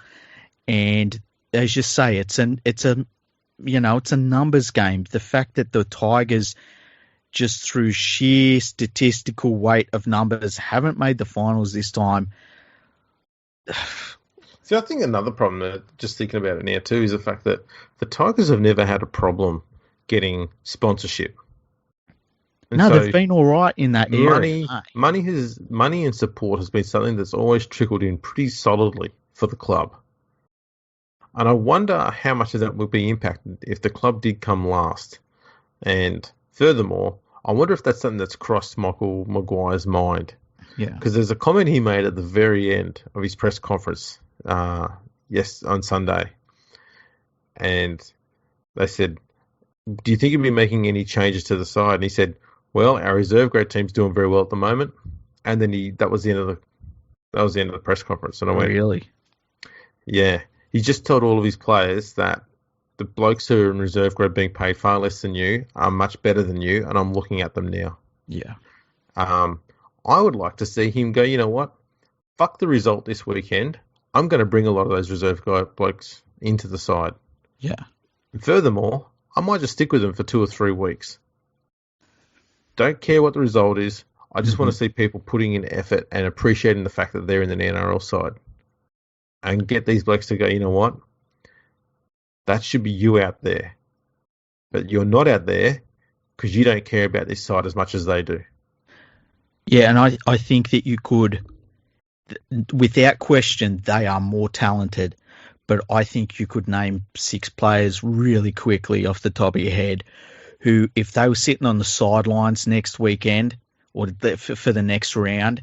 And as you say, it's a numbers game. The fact that the Tigers, just through sheer statistical weight of numbers, haven't made the finals this time. See, I think another problem, just thinking about it now too, is the fact that the Tigers have never had a problem getting sponsorship. And they've been all right in that area. Money and support has been something that's always trickled in pretty solidly for the club. And I wonder how much of that will be impacted if the club did come last. And furthermore, I wonder if that's something that's crossed Michael Maguire's mind. Yeah. Because there's a comment he made at the very end of his press conference on Sunday. And they said, do you think you'll be making any changes to the side? And he said, well, our reserve grade team's doing very well at the moment. And then that was the end of the press conference. And I went, really? Yeah. He just told all of his players that the blokes who are in reserve grade being paid far less than you are much better than you, and I'm looking at them now. Yeah. I would like to see him go, you know what? Fuck the result this weekend. I'm going to bring a lot of those reserve guy blokes into the side. Yeah. And furthermore, I might just stick with them for 2 or 3 weeks. Don't care what the result is. I just want to see people putting in effort and appreciating the fact that they're in the NRL side. And get these blokes to go, you know what? That should be you out there. But you're not out there because you don't care about this side as much as they do. Yeah, and I think that you could, without question, they are more talented. But I think you could name 6 players really quickly off the top of your head who, if they were sitting on the sidelines next weekend or for the next round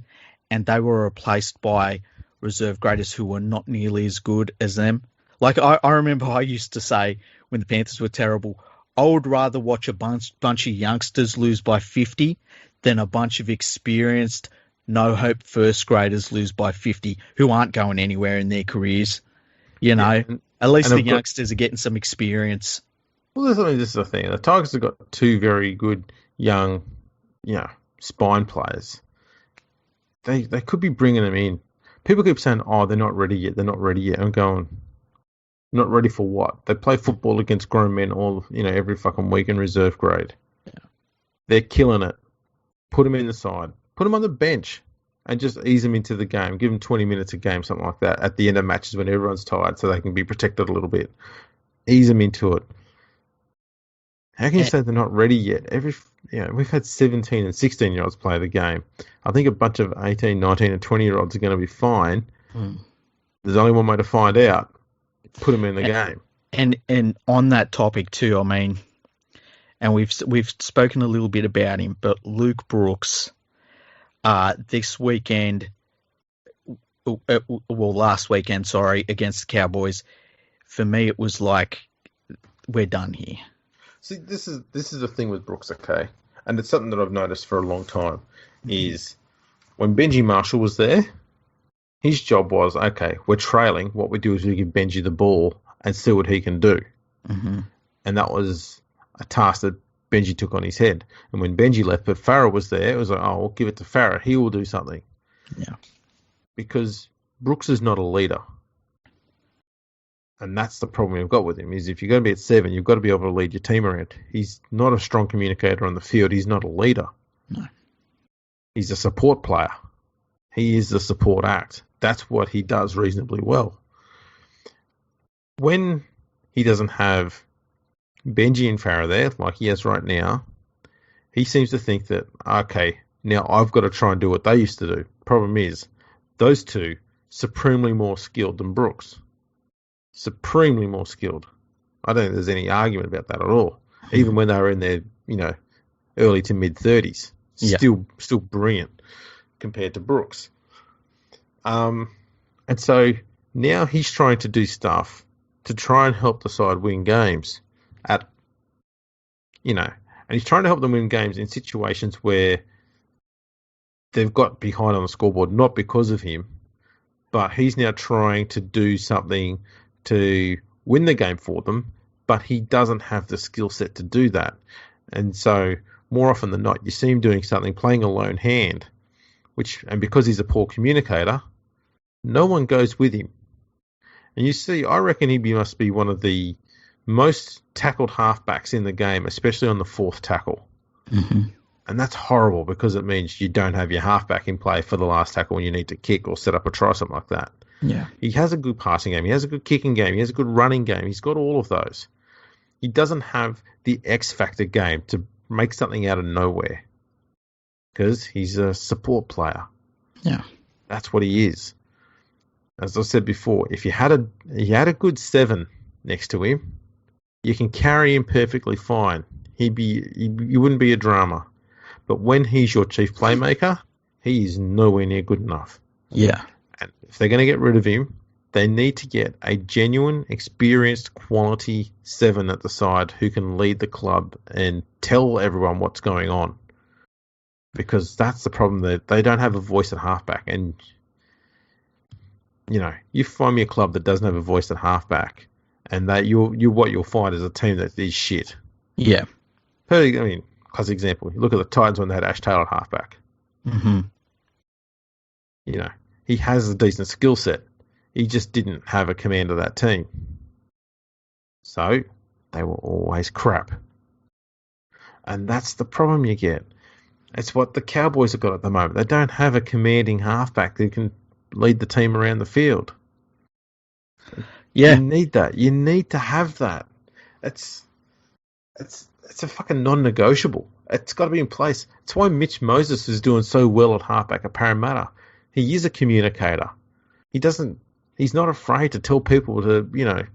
and they were replaced by reserve graders who were not nearly as good as them. Like I remember I used to say when the Panthers were terrible, I would rather watch a bunch of youngsters lose by 50 than a bunch of experienced, no-hope first graders lose by 50 who aren't going anywhere in their careers. You know, at least the youngsters are getting some experience. Well, this is the thing. The Tigers have got 2 very good young, spine players. They could be bringing them in. People keep saying, "Oh, they're not ready yet. They're not ready yet." I'm going, not ready for what? They play football against grown men every fucking week in reserve grade. Yeah. They're killing it. Put them in the side. Put them on the bench and just ease them into the game. Give them 20 minutes a game, something like that, at the end of matches when everyone's tired so they can be protected a little bit. Ease them into it. How can you say they're not ready yet? We've had 17 and 16-year-olds play the game. I think a bunch of 18, 19 and 20-year-olds are going to be fine. There's only one way to find out. Put them in the game. And on that topic too, I mean, and we've spoken a little bit about him, but Luke Brooks, this weekend, last weekend, sorry, against the Cowboys, for me it was like, we're done here. See, this is the thing with Brooks, okay? And it's something that I've noticed for a long time, is when Benji Marshall was there, his job was, okay, we're trailing. What we do is we give Benji the ball and see what he can do. Mm-hmm. And that was a task that Benji took on his head. And when Benji left, but Farah was there, it was like, oh, we'll give it to Farah. He will do something. Yeah. Because Brooks is not a leader. And that's the problem we've got with him, is if you're going to be at 7, you've got to be able to lead your team around. He's not a strong communicator on the field. He's not a leader. No. He's a support player. He is the support act. That's what he does reasonably well. When he doesn't have Benji and Farah there, like he has right now, he seems to think that, okay, now I've got to try and do what they used to do. Problem is, those two, supremely more skilled than Brooks. Supremely more skilled. I don't think there's any argument about that at all. Even when they were in their, early to mid 30s, still brilliant compared to Brooks. And so now he's trying to do stuff to try and help the side win games and he's trying to help them win games in situations where they've got behind on the scoreboard, not because of him, but he's now trying to do something to win the game for them, but he doesn't have the skill set to do that. And so more often than not, you see him doing something, playing a lone hand, and because he's a poor communicator, no one goes with him. And you see, I reckon he must be one of the most tackled halfbacks in the game, especially on the 4th tackle. Mm-hmm. And that's horrible because it means you don't have your halfback in play for the last tackle when you need to kick or set up a try, something like that. Yeah. He has a good passing game. He has a good kicking game. He has a good running game. He's got all of those. He doesn't have the X factor game to make something out of nowhere because he's a support player. Yeah. That's what he is. As I said before, if you had a good 7 next to him, you can carry him perfectly fine. You wouldn't be a drama. But when he's your chief playmaker, he is nowhere near good enough. Yeah. And if they're going to get rid of him, they need to get a genuine, experienced, quality 7 at the side who can lead the club and tell everyone what's going on. Because that's the problem, that they don't have a voice at halfback. And, you find me a club that doesn't have a voice at halfback, and what you'll find is a team that is shit. Yeah. Classic example. You look at the Titans when they had Ash Taylor at halfback. Mm-hmm. he has a decent skill set. He just didn't have a command of that team. So they were always crap. And that's the problem you get. It's what the Cowboys have got at the moment. They don't have a commanding halfback who can lead the team around the field. Yeah. You need that. You need to have that. It's a fucking non-negotiable. It's got to be in place. It's why Mitch Moses is doing so well at halfback at Parramatta. He is a communicator. He's not afraid to tell people to,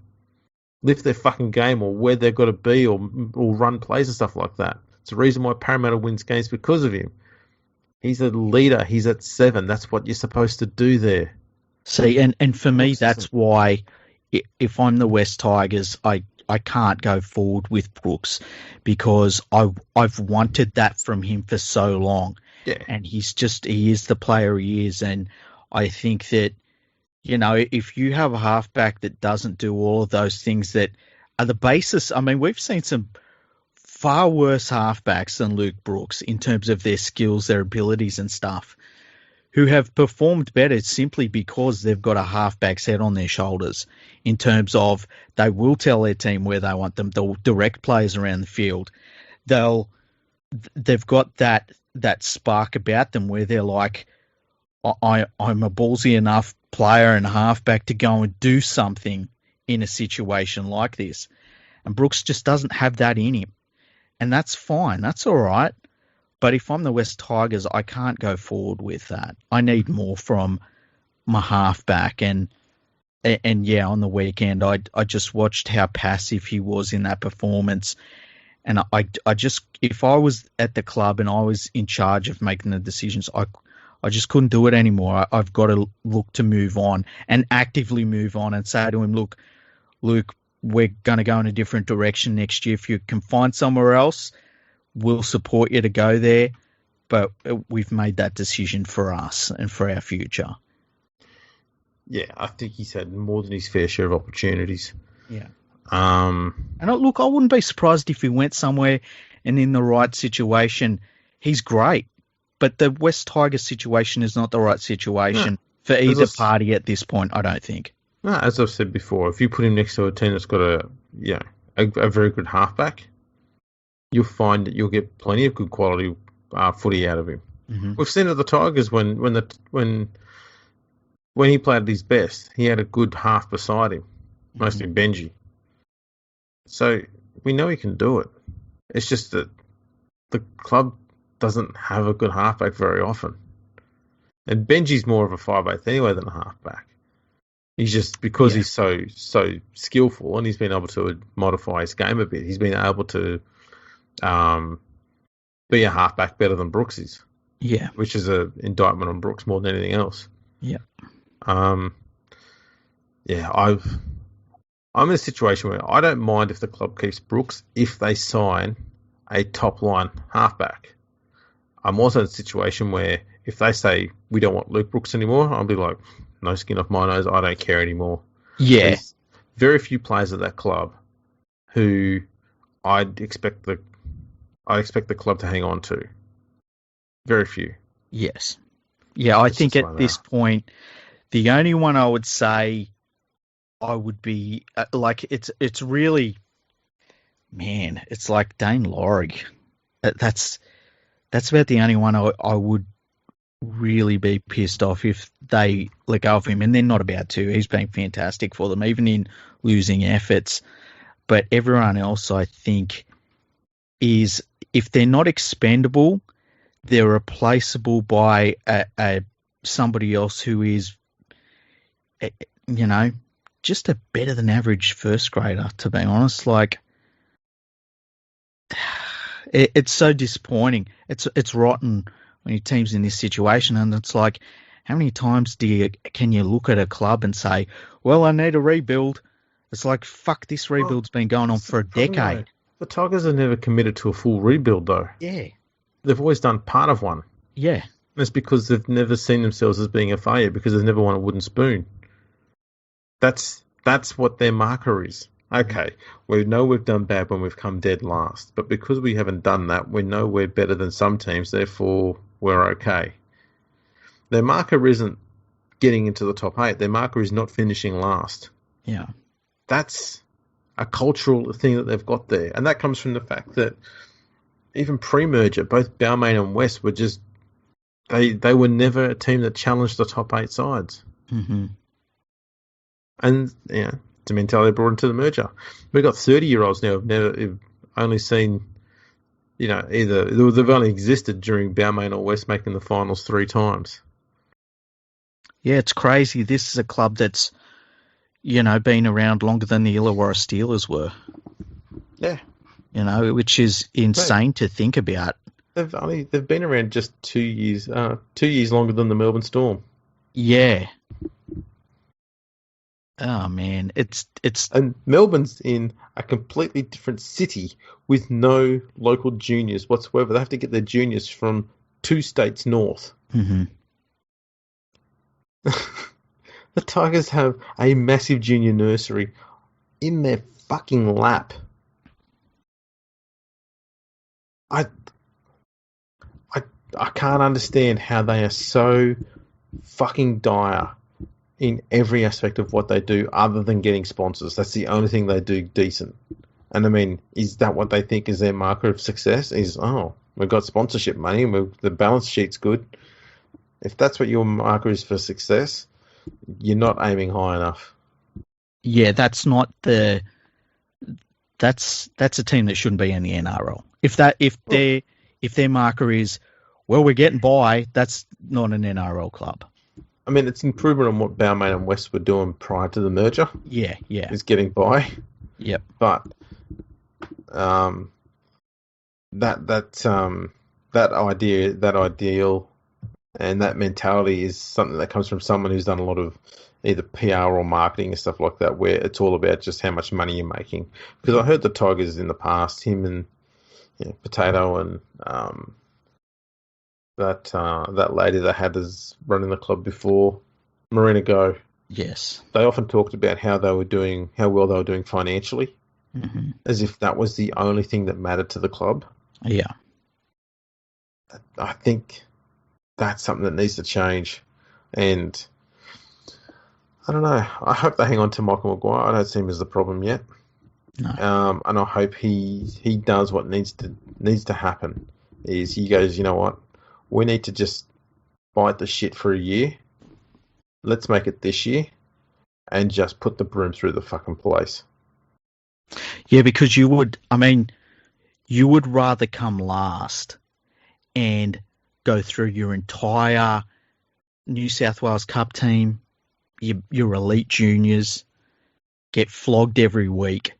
lift their fucking game or where they've got to be or run plays and stuff like that. It's the reason why Parramatta wins games because of him. He's a leader. He's at 7. That's what you're supposed to do there. See, and for me, that's why if I'm the West Tigers, I can't go forward with Brooks because I've wanted that from him for so long. Yeah. And he is the player he is. And I think that, if you have a halfback that doesn't do all of those things that are the basis, I mean, we've seen some far worse halfbacks than Luke Brooks in terms of their skills, their abilities and stuff, who have performed better simply because they've got a halfback's head on their shoulders in terms of they will tell their team where they want them. They'll direct players around the field. They've got that spark about them where they're like, I'm a ballsy enough player and halfback to go and do something in a situation like this. And Brooks just doesn't have that in him. And that's fine. That's all right. But if I'm the West Tigers, I can't go forward with that. I need more from my halfback. And yeah, on the weekend, I just watched how passive he was in that performance. And I just, if I was at the club and I was in charge of making the decisions, I just couldn't do it anymore. I've got to look to move on and actively move on and say to him, look, Luke, we're going to go in a different direction next year. If you can find somewhere else, we'll support you to go there. But we've made that decision for us and for our future. Yeah, I think he's had more than his fair share of opportunities. Yeah. And look, I wouldn't be surprised if he went somewhere and in the right situation, he's great. But the West Tigers situation is not the right situation for either party at this point, I don't think. No, as I've said before, if you put him next to a team that's got a very good halfback, you'll find that you'll get plenty of good quality footy out of him. Mm-hmm. We've seen it at the Tigers when he played at his best, he had a good half beside him, mostly Benji. So we know he can do it. It's just that the club doesn't have a good halfback very often. And Benji's more of a 5'8" anyway than a halfback. He's just, because he's so skillful and he's been able to modify his game a bit, he's been able to be a halfback better than Brooks is. Yeah. Which is an indictment on Brooks more than anything else. Yeah. I'm in a situation where I don't mind if the club keeps Brooks if they sign a top-line halfback. I'm also in a situation where if they say, we don't want Luke Brooks anymore, I'll be like, no skin off my nose, I don't care anymore. Yeah. There's very few players at that club who I'd expect the club to hang on to. Very few. Yes. Yeah, I think at this point, the only one I would say I would be it's really, man, it's like Dane Laurig. That's about the only one I would really be pissed off if they let go of him, and they're not about to. He's been fantastic for them, even in losing efforts. But everyone else, I think, is, if they're not expendable, they're replaceable by somebody else who is, just a better than average first grader, to be honest. Like, it's so disappointing. It's rotten when your team's in this situation, and it's like, how many times can you look at a club and say, well, I need a rebuild? It's like, fuck, this rebuild's been going on for a decade. The Tigers have never committed to a full rebuild, though. Yeah. They've always done part of one. Yeah. And it's because they've never seen themselves as being a failure, because they've never won a wooden spoon. That's what their marker is. Okay, we know we've done bad when we've come dead last, but because we haven't done that, we know we're better than some teams, therefore we're okay. Their marker isn't getting into the top 8. Their marker is not finishing last. Yeah. That's a cultural thing that they've got there. And that comes from the fact that even pre-merger, both Balmain and West were just, they were never a team that challenged the top 8 sides. Mm-hmm. And, it's a mentality brought into the merger. We've got 30-year-olds now who've only seen, either they've only existed during Balmain or West making the finals 3 times. Yeah, it's crazy. This is a club that's, been around longer than the Illawarra Steelers were. Yeah. Which is insane to think about. They've been around just 2 years, 2 years longer than the Melbourne Storm. Yeah. Oh man, it's and Melbourne's in a completely different city with no local juniors whatsoever. They have to get their juniors from 2 states north. Mm-hmm. The Tigers have a massive junior nursery in their fucking lap. I can't understand how they are so fucking dire in every aspect of what they do other than getting sponsors. That's the only thing they do decent. And I mean, is that what they think is their marker of success? Is, we've got sponsorship money, the balance sheet's good. If that's what your marker is for success, you're not aiming high enough. Yeah, that's not the... That's a team that shouldn't be in the NRL. If their marker is, well, we're getting by, that's not an NRL club. I mean, it's improvement on what Balmain and West were doing prior to the merger. Yeah. Is getting by. Yep. But that ideal, and that mentality is something that comes from someone who's done a lot of either PR or marketing and stuff like that, where it's all about just how much money you're making. Because I heard the Tigers in the past, him and Potato and that lady that had us running the club before, Marina Go. Yes. They often talked about how well they were doing financially, mm-hmm. as if that was the only thing that mattered to the club. Yeah. I think that's something that needs to change. And I don't know. I hope they hang on to Michael Maguire. I don't see him as the problem yet. No. And I hope he does what needs to happen. Is he goes, you know what? We need to just bite the shit for a year. Let's make it this year, and just put the broom through the fucking place. Yeah, because you would rather come last and go through your entire New South Wales Cup team, your elite juniors, get flogged every week,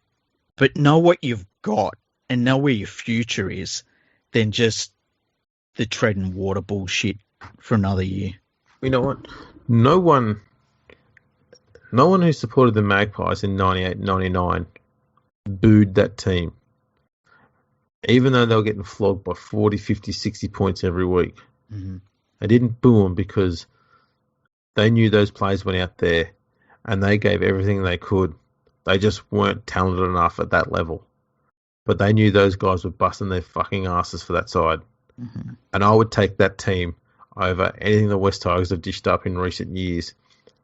but know what you've got and know where your future is, than just the treading water bullshit for another year. You know what? No one who supported the Magpies in 98, 99 booed that team. Even though they were getting flogged by 40, 50, 60 points every week. Mm-hmm. They didn't boo them because they knew those players went out there and they gave everything they could. They just weren't talented enough at that level. But they knew those guys were busting their fucking asses for that side. Mm-hmm. And I would take that team over anything the West Tigers have dished up in recent years,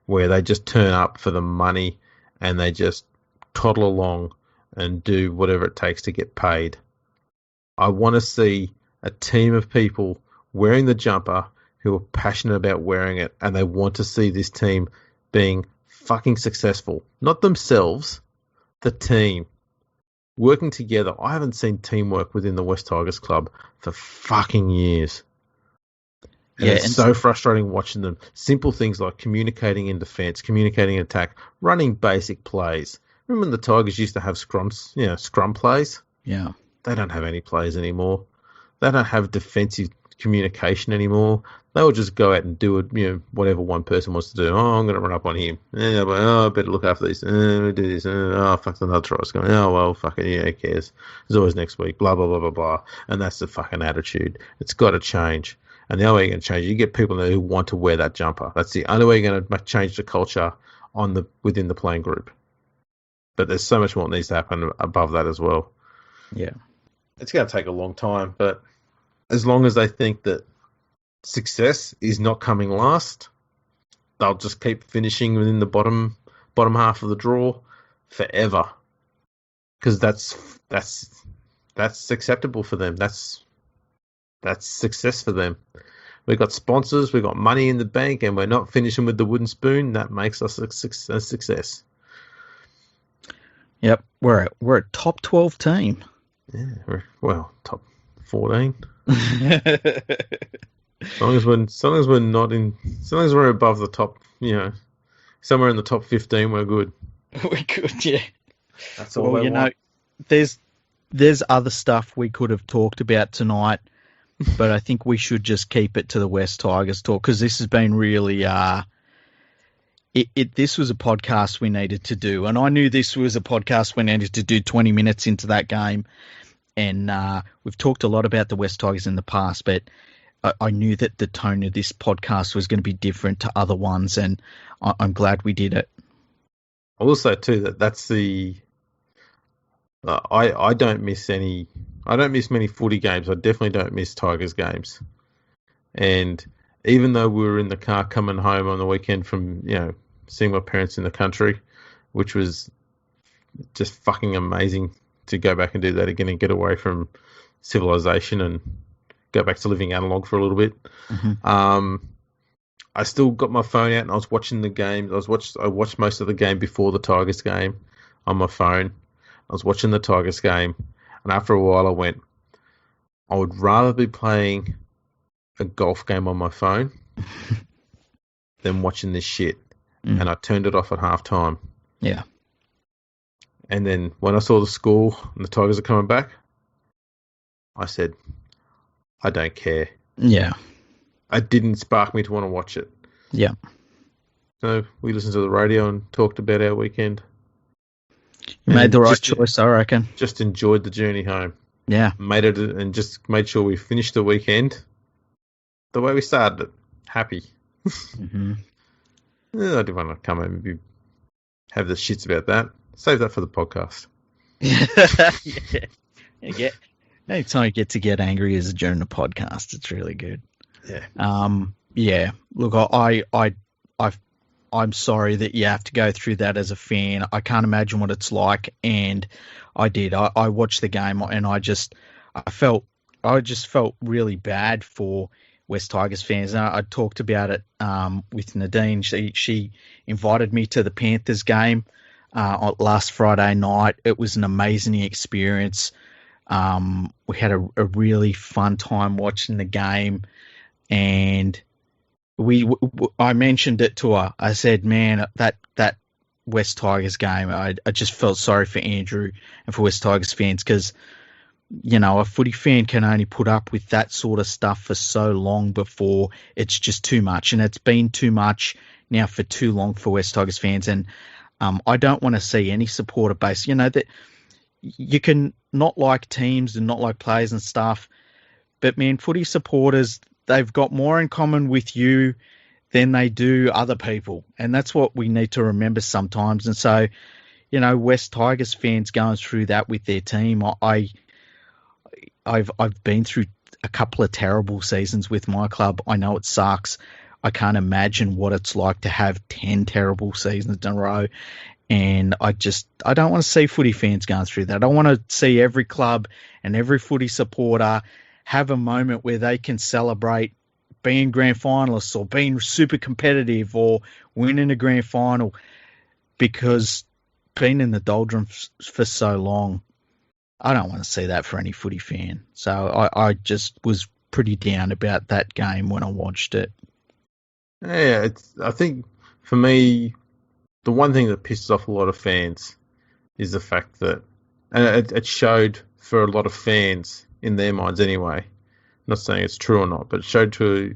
where they just turn up for the money and they just toddle along and do whatever it takes to get paid. I want to see a team of people wearing the jumper who are passionate about wearing it, and they want to see this team being fucking successful. Not themselves, the team. Working together. I haven't seen teamwork within the West Tigers club for fucking years. And it's so frustrating watching them. Simple things like communicating in defence, communicating in attack, running basic plays. Remember when the Tigers used to have scrum plays? Yeah. They don't have any plays anymore. They don't have defensive communication anymore. They will just go out and do it, whatever one person wants to do. Oh, I'm going to run up on him. I better look after this. Do this. Fuck, another try. It's going, well, fucking, who cares? There's always next week. Blah, blah, blah, blah, blah. And that's the fucking attitude. It's got to change. And the only way you're going to change it, you get people who want to wear that jumper. That's the only way you're going to change the culture within the playing group. But there's so much more that needs to happen above that as well. Yeah. It's going to take a long time, but as long as they think that success is not coming last, they'll just keep finishing within the bottom half of the draw forever, because that's acceptable for them. That's success for them. We've got sponsors, we've got money in the bank, and we're not finishing with the wooden spoon. That makes us a success. Yep, we're a top 12 team. Yeah, top 14. As long as we're not in, as long as we're above the top, somewhere in the top 15, we're good. We're good, yeah. That's all I want. There's other stuff we could have talked about tonight, but I think we should just keep it to the West Tigers talk, because this has been really this was a podcast we needed to do, and I knew this was a podcast we needed to do 20 minutes into that game, and we've talked a lot about the West Tigers in the past, but I knew that the tone of this podcast was going to be different to other ones, and I'm glad we did it. I will say too that that's the I don't miss any. I don't miss many footy games. I definitely don't miss Tigers games. And even though we were in the car coming home on the weekend from seeing my parents in the country, which was just fucking amazing to go back and do that again and get away from civilization and go back to living analog for a little bit. Mm-hmm. I still got my phone out and I was watching the game. I watched most of the game before the Tigers game on my phone. I was watching the Tigers game, and after a while I went, I would rather be playing a golf game on my phone than watching this shit. And I turned it off at halftime. Yeah. And then when I saw the score and the Tigers are coming back, I said, I don't care. Yeah. It didn't spark me to want to watch it. Yeah. So we listened to the radio and talked about our weekend. You made the right choice, I reckon. Just enjoyed the journey home. Yeah. Just made sure we finished the weekend the way we started it. Happy. Mm-hmm. I didn't want to come and maybe have the shits about that. Save that for the podcast. Yeah. Anytime you get to get angry is during the podcast. It's really good. Yeah. Yeah. Look, I'm sorry that you have to go through that as a fan. I can't imagine what it's like, and I did. I watched the game, and I just felt really bad for West Tigers fans. And I talked about it with Nadine. She invited me to the Panthers game last Friday night. It was an amazing experience. We had a really fun time watching the game, and I mentioned it to her. I said, man, that West Tigers game, I just felt sorry for Andrew and for West Tigers fans, because, a footy fan can only put up with that sort of stuff for so long before it's just too much. And it's been too much now for too long for West Tigers fans. And I don't want to see any supporter base, that you can not like teams and not like players and stuff, but man, footy supporters, they've got more in common with you than they do other people. And that's what we need to remember sometimes. And so, West Tigers fans going through that with their team, I've been through a couple of terrible seasons with my club. I know it sucks. I can't imagine what it's like to have 10 terrible seasons in a row. And I don't want to see footy fans going through that. I want to see every club and every footy supporter have a moment where they can celebrate being grand finalists or being super competitive or winning a grand final, because being in the doldrums for so long, I don't want to see that for any footy fan. So I just was pretty down about that game when I watched it. Yeah, I think for me, the one thing that pisses off a lot of fans is the fact that, and it showed for a lot of fans in their minds anyway. I'm not saying it's true or not, but it showed to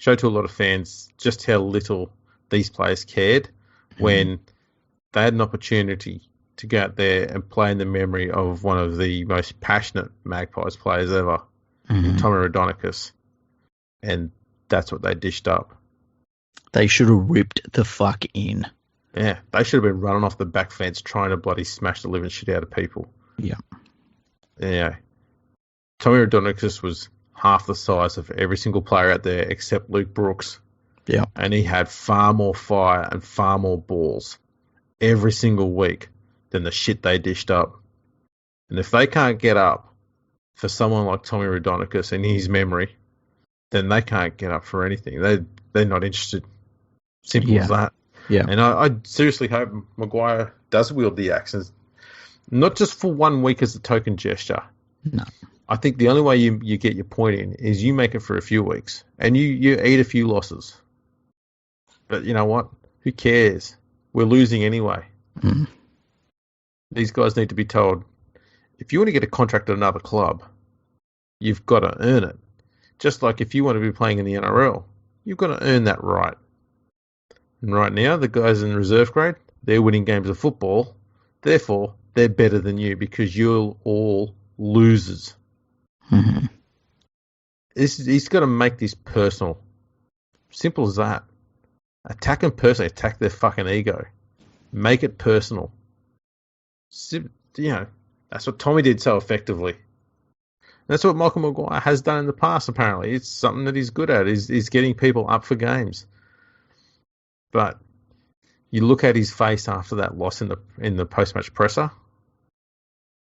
a lot of fans just how little these players cared when they had an opportunity to go out there and play in the memory of one of the most passionate Magpies players ever, Tommy Raudonikis, and that's what they dished up. They should have ripped the fuck in. Yeah, they should have been running off the back fence trying to bloody smash the living shit out of people. Yeah. Yeah. Tommy Raudonikis was half the size of every single player out there except Luke Brooks. Yeah. And he had far more fire and far more balls every single week than the shit they dished up. And if they can't get up for someone like Tommy Raudonikis in his memory, then they can't get up for anything. They're not interested. Simple as that. Yeah. And I seriously hope Maguire does wield the axe, not just for 1 week as a token gesture. No. I think the only way you get your point in is you make it for a few weeks and you eat a few losses. But you know what? Who cares? We're losing anyway. Mm. These guys need to be told, if you want to get a contract at another club, you've got to earn it. Just like if you want to be playing in the NRL, you've got to earn that right. And right now, the guys in reserve grade, they're winning games of football. Therefore, they're better than you because you're all losers. Mm-hmm. He's got to make this personal. Simple as that. Attack them personally. Attack their fucking ego. Make it personal. That's what Tommy did so effectively. That's what Michael Maguire has done in the past, apparently. It's something that he's good at, is getting people up for games. But you look at his face after that loss in the post-match presser,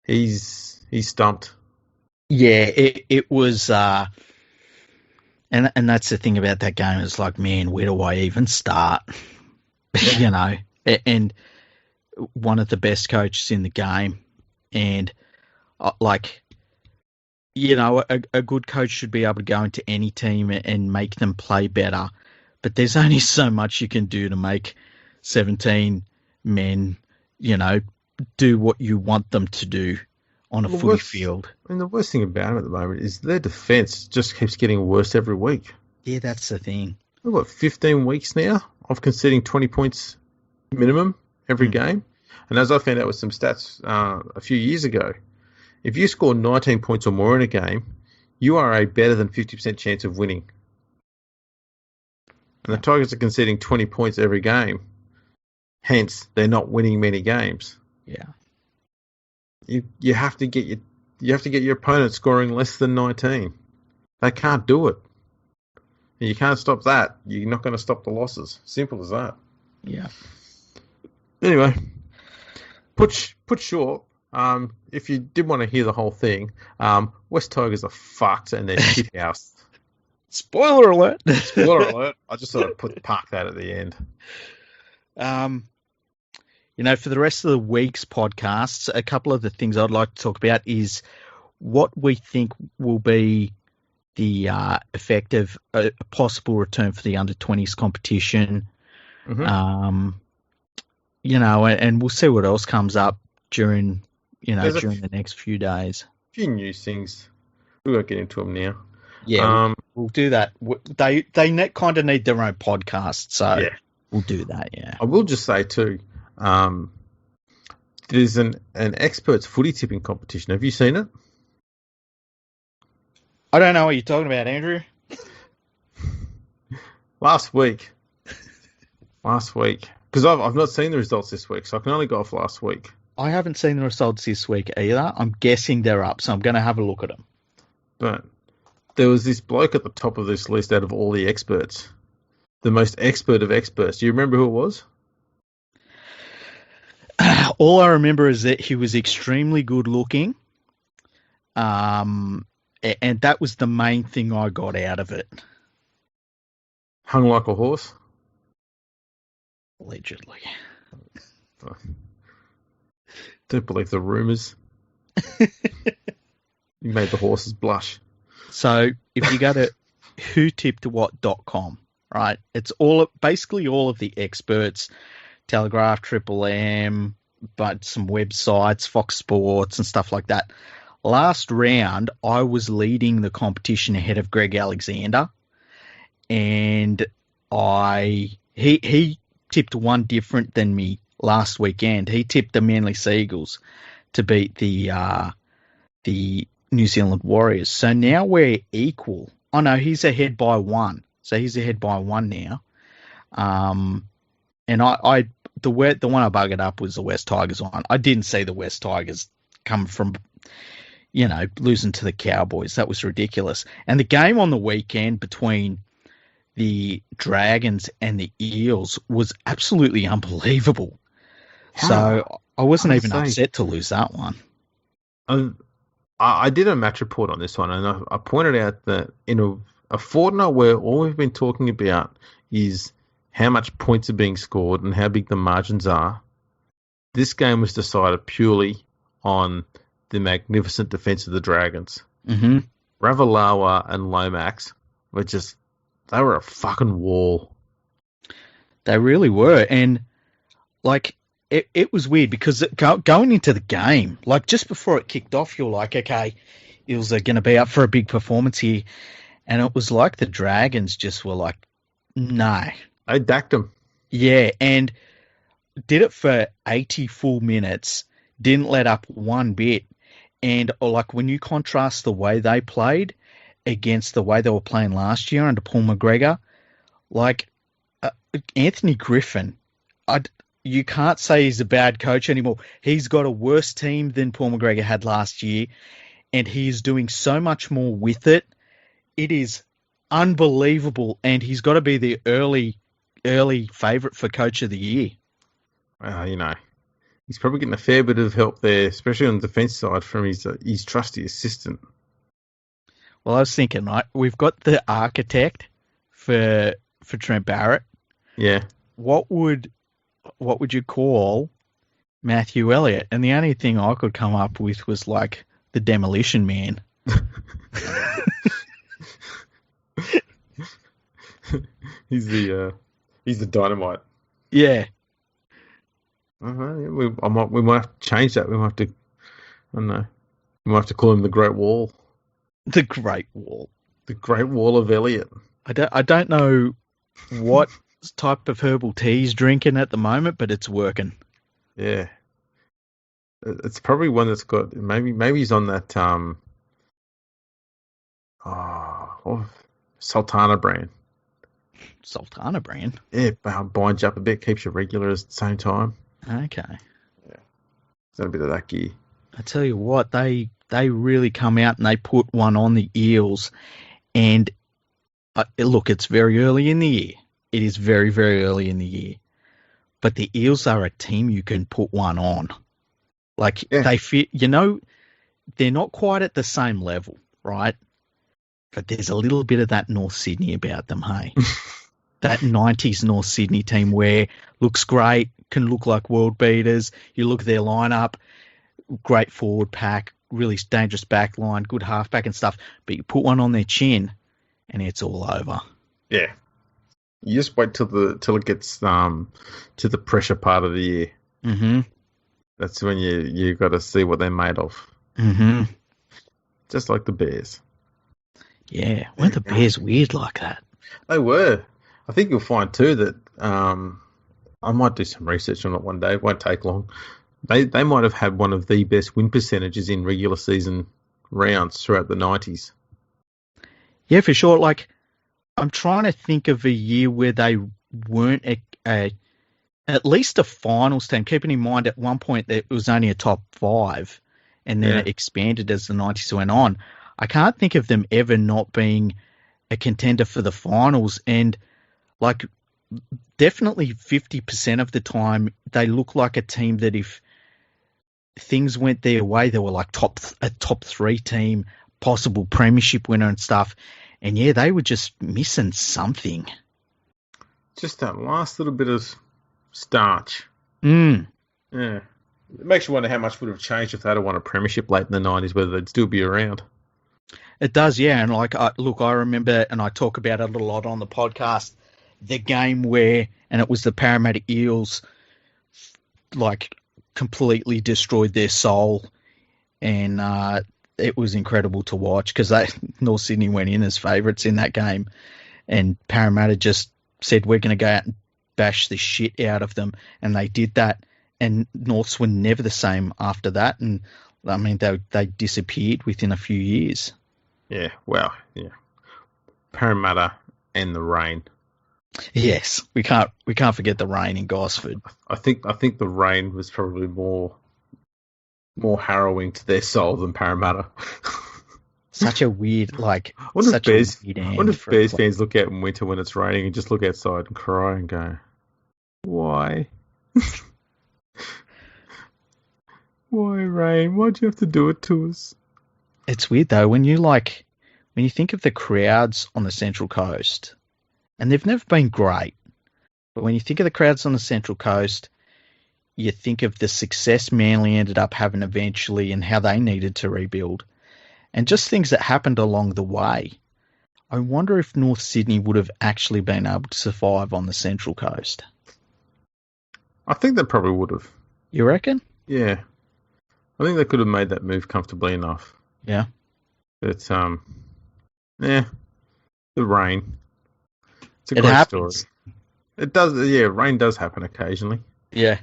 he's stumped. Yeah, it was, and that's the thing about that game. It's like, man, where do I even start? And one of the best coaches in the game, and a good coach should be able to go into any team and make them play better. But there's only so much you can do to make 17 men, do what you want them to do on a footy field. And the worst thing about them at the moment is their defence just keeps getting worse every week. Yeah, that's the thing. We've got 15 weeks now of conceding 20 points minimum every game. And as I found out with some stats a few years ago, if you score 19 points or more in a game, you are a better than 50% chance of winning. And the Tigers are conceding 20 points every game. Hence, they're not winning many games. Yeah. You have to get your opponent scoring less than 19. They can't do it. And you can't stop that. You're not going to stop the losses. Simple as that. Yeah. Anyway, put short. If you did want to hear the whole thing, West Tigers are fucked and they're shit house. Spoiler alert. Spoiler alert. I just thought I'd park that at the end. For the rest of the week's podcasts, a couple of the things I'd like to talk about is what we think will be the effect of a possible return for the under-20s competition. Mm-hmm. And we'll see what else comes up during the next few days. A few new things. We won't get into them now. Yeah, we'll do that. They kind of need their own podcast, so yeah. We'll do that, yeah. I will just say, too, there's an experts footy tipping competition. Have you seen it? I don't know what you're talking about, Andrew. Last week. Because I've not seen the results this week, so I can only go off last week. I haven't seen the results this week either. I'm guessing they're up, so I'm going to have a look at them. But there was this bloke at the top of this list out of all the experts. The most expert of experts. Do you remember who it was? All I remember is that he was extremely good looking. And that was the main thing I got out of it. Hung like a horse? Allegedly. Don't believe the rumours. You made the horses blush. So if you go to whotippedwhat.com, right, it's basically all of the experts, Telegraph, Triple M, but some websites, Fox Sports and stuff like that. Last round, I was leading the competition ahead of Greg Alexander, and he tipped one different than me last weekend. He tipped the Manly Seagulls to beat the New Zealand Warriors. So now we're equal. Oh no, he's ahead by one. So he's ahead by one now. And the one I buggered up was the West Tigers one. I didn't see the West Tigers come from, losing to the Cowboys. That was ridiculous. And the game on the weekend between the Dragons and the Eels was absolutely unbelievable. How, So I wasn't I even say, upset to lose that one. I, I did a match report on this one, and I pointed out that in a fortnight where all we've been talking about is how much points are being scored and how big the margins are, this game was decided purely on the magnificent defence of the Dragons. Mm-hmm. Ravalawa and Lomax they were a fucking wall. They really were. And, like, it was weird because going into the game, like, just before it kicked off, you're like, okay, Eels are going to be up for a big performance here. And it was like the Dragons just were like, no. They dacked them. Yeah, and did it for 80 full minutes, didn't let up one bit. And like when you contrast the way they played against the way they were playing last year under Paul McGregor, like Anthony Griffin, you can't say he's a bad coach anymore. He's got a worse team than Paul McGregor had last year, and he is doing so much more with it. It is unbelievable, and he's got to be the early favourite for Coach of the Year. He's probably getting a fair bit of help there, especially on the defence side from his trusty assistant. Well, I was thinking, right, we've got the architect for Trent Barrett. Yeah. What would you call Matthew Elliott? And the only thing I could come up with was like the Demolition Man. He's the dynamite. Yeah. We might have to change that. We might have to, I don't know. We might have to call him the Great Wall. The Great Wall. The Great Wall of Elliot. I don't know what type of herbal tea he's drinking at the moment, but it's working. Yeah. It's probably one that's got maybe he's on that Sultana brand. Sultana brand? Yeah, binds you up a bit, keeps you regular at the same time. Okay. Yeah. It's a bit of that gear. I tell you what, they really come out and they put one on the Eels. And look, it's very early in the year. It is very, very early in the year. But the Eels are a team you can put one on. Like, they fit, they're not quite at the same level, right? But there's a little bit of that North Sydney about them, hey? That 90s North Sydney team where looks great, can look like world beaters. You look at their lineup, great forward pack, really dangerous back line, good halfback and stuff. But you put one on their chin and it's all over. Yeah. You just wait till it gets to the pressure part of the year. Mm-hmm. That's when you got to see what they're made of. Mm-hmm. Just like the Bears. Yeah, weren't the Bears weird like that? They were. I think you'll find too that I might do some research on it one day. It won't take long. They might have had one of the best win percentages in regular season rounds throughout the 90s. Yeah, for sure. Like, I'm trying to think of a year where they weren't at least a finals team. Keeping in mind at one point that it was only a top 5 and then it expanded as the 90s went on. I can't think of them ever not being a contender for the finals. And, like, definitely 50% of the time they look like a team that if things went their way, they were like a top 3 team, possible premiership winner and stuff. And yeah, they were just missing something. Just that last little bit of starch. Mm. Yeah. It makes you wonder how much would have changed if they'd have won a premiership late in the 90s, whether they'd still be around. It does, yeah. And like, I remember, and I talk about it a lot on the podcast, the game where, and it was the Parramatta Eels, like, completely destroyed their soul. And it was incredible to watch because North Sydney went in as favourites in that game. And Parramatta just said, we're going to go out and bash the shit out of them. And they did that. And Norths were never the same after that. And, I mean, they disappeared within a few years. Yeah, well, yeah. Parramatta and the rain. Yes, we can't forget the rain in Gosford. I think the rain was probably more harrowing to their soul than Parramatta. Such a weird, like, I wonder if such a Bears, weird I wonder end if for a Bears club. fans look out in winter when it's raining and just look outside and cry and go, "Why? Why rain? Why'd you have to do it to us?" It's weird though when you think of the crowds on the Central Coast, and they've never been great, but when you think of the crowds on the Central Coast, you think of the success Manly ended up having eventually and how they needed to rebuild, and just things that happened along the way. I wonder if North Sydney would have actually been able to survive on the Central Coast. I think they probably would have. You reckon? Yeah, I think they could have made that move comfortably enough. Yeah. But yeah, the rain. It's a It great story. happens. It does. Yeah, rain does happen occasionally. Yeah.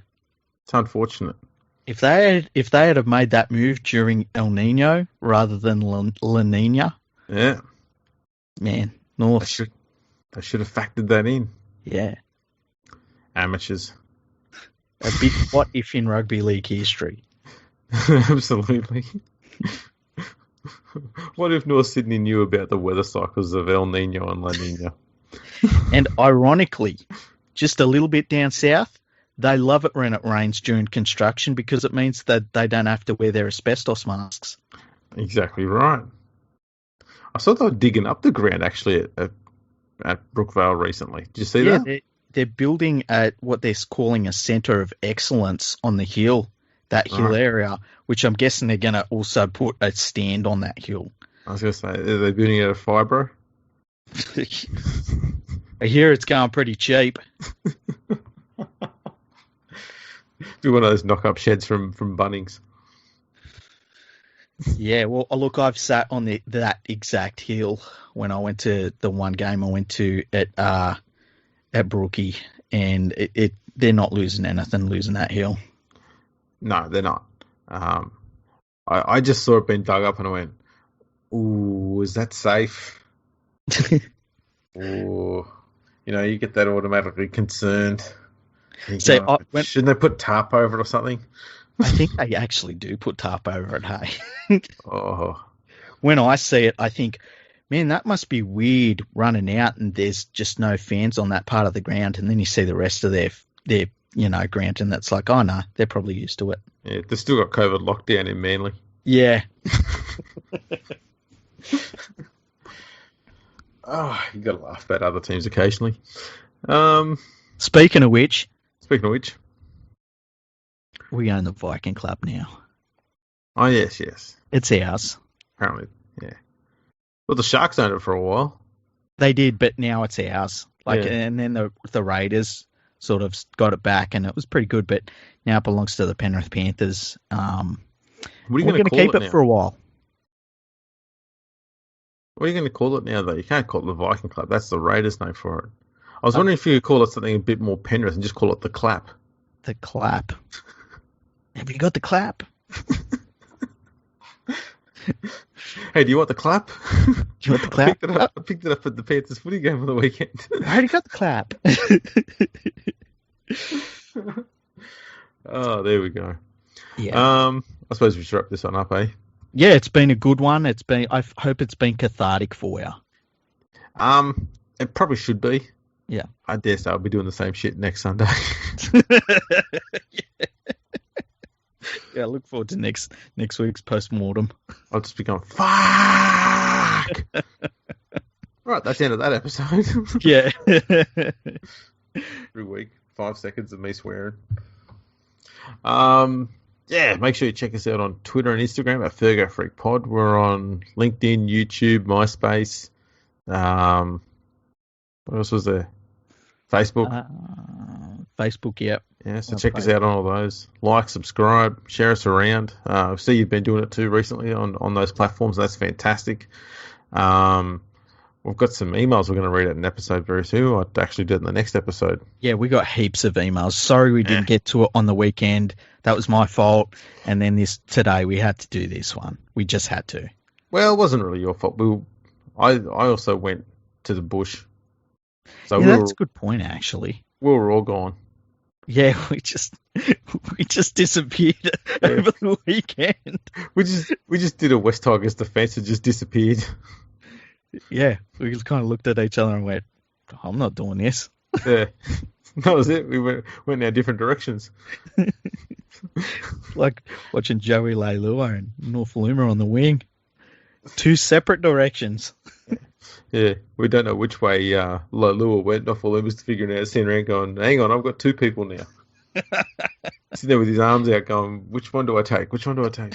It's unfortunate. If they had have made that move during El Nino rather than La Nina, Yeah, man, they North, should. They should have factored that in. yeah, Amateurs. a big what if in rugby league history. Absolutely. What if North Sydney knew about the weather cycles of El Nino and La Nina? And ironically, just a little bit down south, they love it when it rains during construction because it means that they don't have to wear their asbestos masks. Exactly right. I saw they were digging up the ground actually at Brookvale recently. Did you see Yeah, that? they're building at what they're calling a centre of excellence on the hill, that hill Right. area, which I'm guessing they're going to also put a stand on that hill. I was going to say, are they building it out of fibro? I hear it's going pretty cheap. Be one of those knock-up sheds from Bunnings. Yeah, well, look, I've sat on that exact hill when I went to the one game I went to at Brookie, and they're not losing anything losing that hill. No, they're not. I just saw it being dug up and I went, "Ooh, is that safe?" Ooh, you get that automatically concerned. You So go, shouldn't they put tarp over it or something? I think they actually do put tarp over it, hey. Oh, When I see it, I think, man, that must be weird running out and there's just no fans on that part of the ground, and then you see the rest of their ground, and that's like, oh no, they're probably used to it. yeah, they've still got COVID lockdown in Manly. Yeah. Oh, you got to laugh about other teams occasionally. Speaking of which, we own the Viking Club now. Oh yes. It's ours. Apparently, yeah. Well, the Sharks owned it for a while. They did, but now it's ours. Yeah. And then the Raiders sort of got it back, and it was pretty good. But now it belongs to the Penrith Panthers. What are you we're going to keep it now? for a while. What are you going to call it now, though? You can't call it the Viking Club. That's the Raiders' name for it. I was wondering if you could call it something a bit more Penrith and just call it the Clap. The Clap. Have you got the Clap? Hey, do you want the Clap? Do you want the Clap? I picked it up at the Panthers footy game on the weekend. I already got the Clap. Oh, there we go. Yeah. I suppose we should wrap this one up, eh? Yeah, it's been a good one. I hope it's been cathartic for you. It probably should be. Yeah. I dare say I'll be doing the same shit next Sunday. Yeah, I look forward to next week's post-mortem. I'll just be going, fuck! Right, that's the end of that episode. Yeah. Every week, 5 seconds of me swearing. Yeah, make sure you check us out on Twitter and Instagram at FergoFreakPod. We're on LinkedIn, YouTube, MySpace. What else was there? Facebook. Facebook, yep. Yeah, so check us out on all those. Like, subscribe, share us around. I see you've been doing it too recently on those platforms. That's fantastic. We've got some emails we're going to read out in an episode very soon. I'll actually do it in the next episode. Yeah, we got heaps of emails. Sorry we didn't get to it on the weekend. That was my fault. And then today we had to do this one. We just had to. Well, it wasn't really your fault. I also went to the bush. So yeah, that's a good point, actually. We were all gone. Yeah, we just disappeared over the weekend. We just did a West Tigers defence and just disappeared. Yeah, we just kind of looked at each other and went, "I'm not doing this." Yeah, that was it. We went in our different directions. Like watching Joey Leilua and North Luma on the wing. Two separate directions. Yeah, we don't know which way Lua went. Noffaluma was figuring out, sitting around going, hang on, I've got two people now. Sitting there with his arms out going, which one do I take? Which one do I take?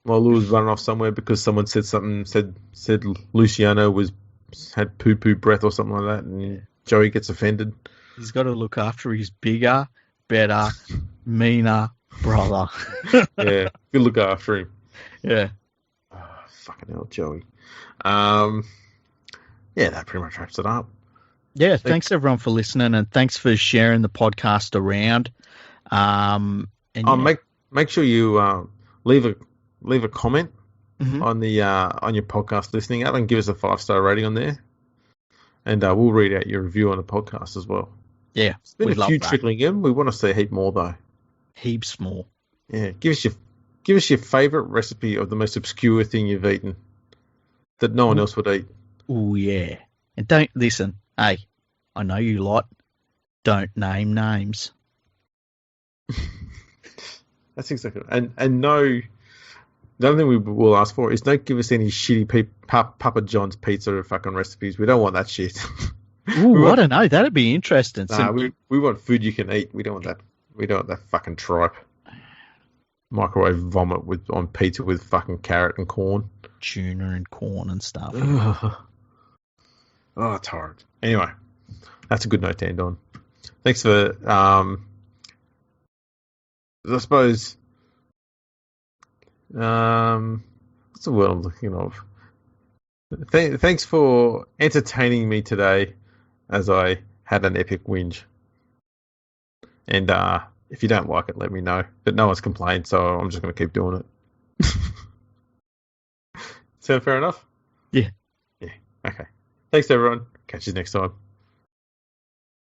While Lua's running off somewhere because someone said Luciano had poo-poo breath or something like that, and Joey gets offended. He's got to look after his bigger, better, meaner brother. Yeah, good look after him. Yeah. Oh, fucking hell, Joey. Yeah, that pretty much wraps it up. Yeah, thanks everyone for listening, and thanks for sharing the podcast around. Make sure you leave a comment Mm-hmm. on your podcast listening app and give us a 5-star rating on there, and we'll read out your review on the podcast as well. Yeah, there's been a few trickling in. We want to see a heap more though. Heaps more. Yeah, give us your favourite recipe of the most obscure thing you've eaten that no one else would eat. Oh yeah, and don't listen. Hey, I know you lot. Don't name names. That's exactly right. And no. The only thing we will ask for is don't give us any shitty Papa John's pizza fucking recipes. We don't want that shit. Ooh, I don't know. That'd be interesting. Nah, we want food you can eat. We don't want that. We don't want that fucking tripe. Microwave vomit on pizza with fucking carrot and corn. Tuna and corn and stuff. Oh, it's horrid. Anyway, that's a good note to end on. Thanks for, I suppose, what's the word I'm looking of? Thanks for entertaining me today as I had an epic whinge. And if you don't like it, let me know. But no one's complained, so I'm just going to keep doing it. Sound fair enough? Yeah. Yeah. Okay. Thanks, everyone. Catch you next time.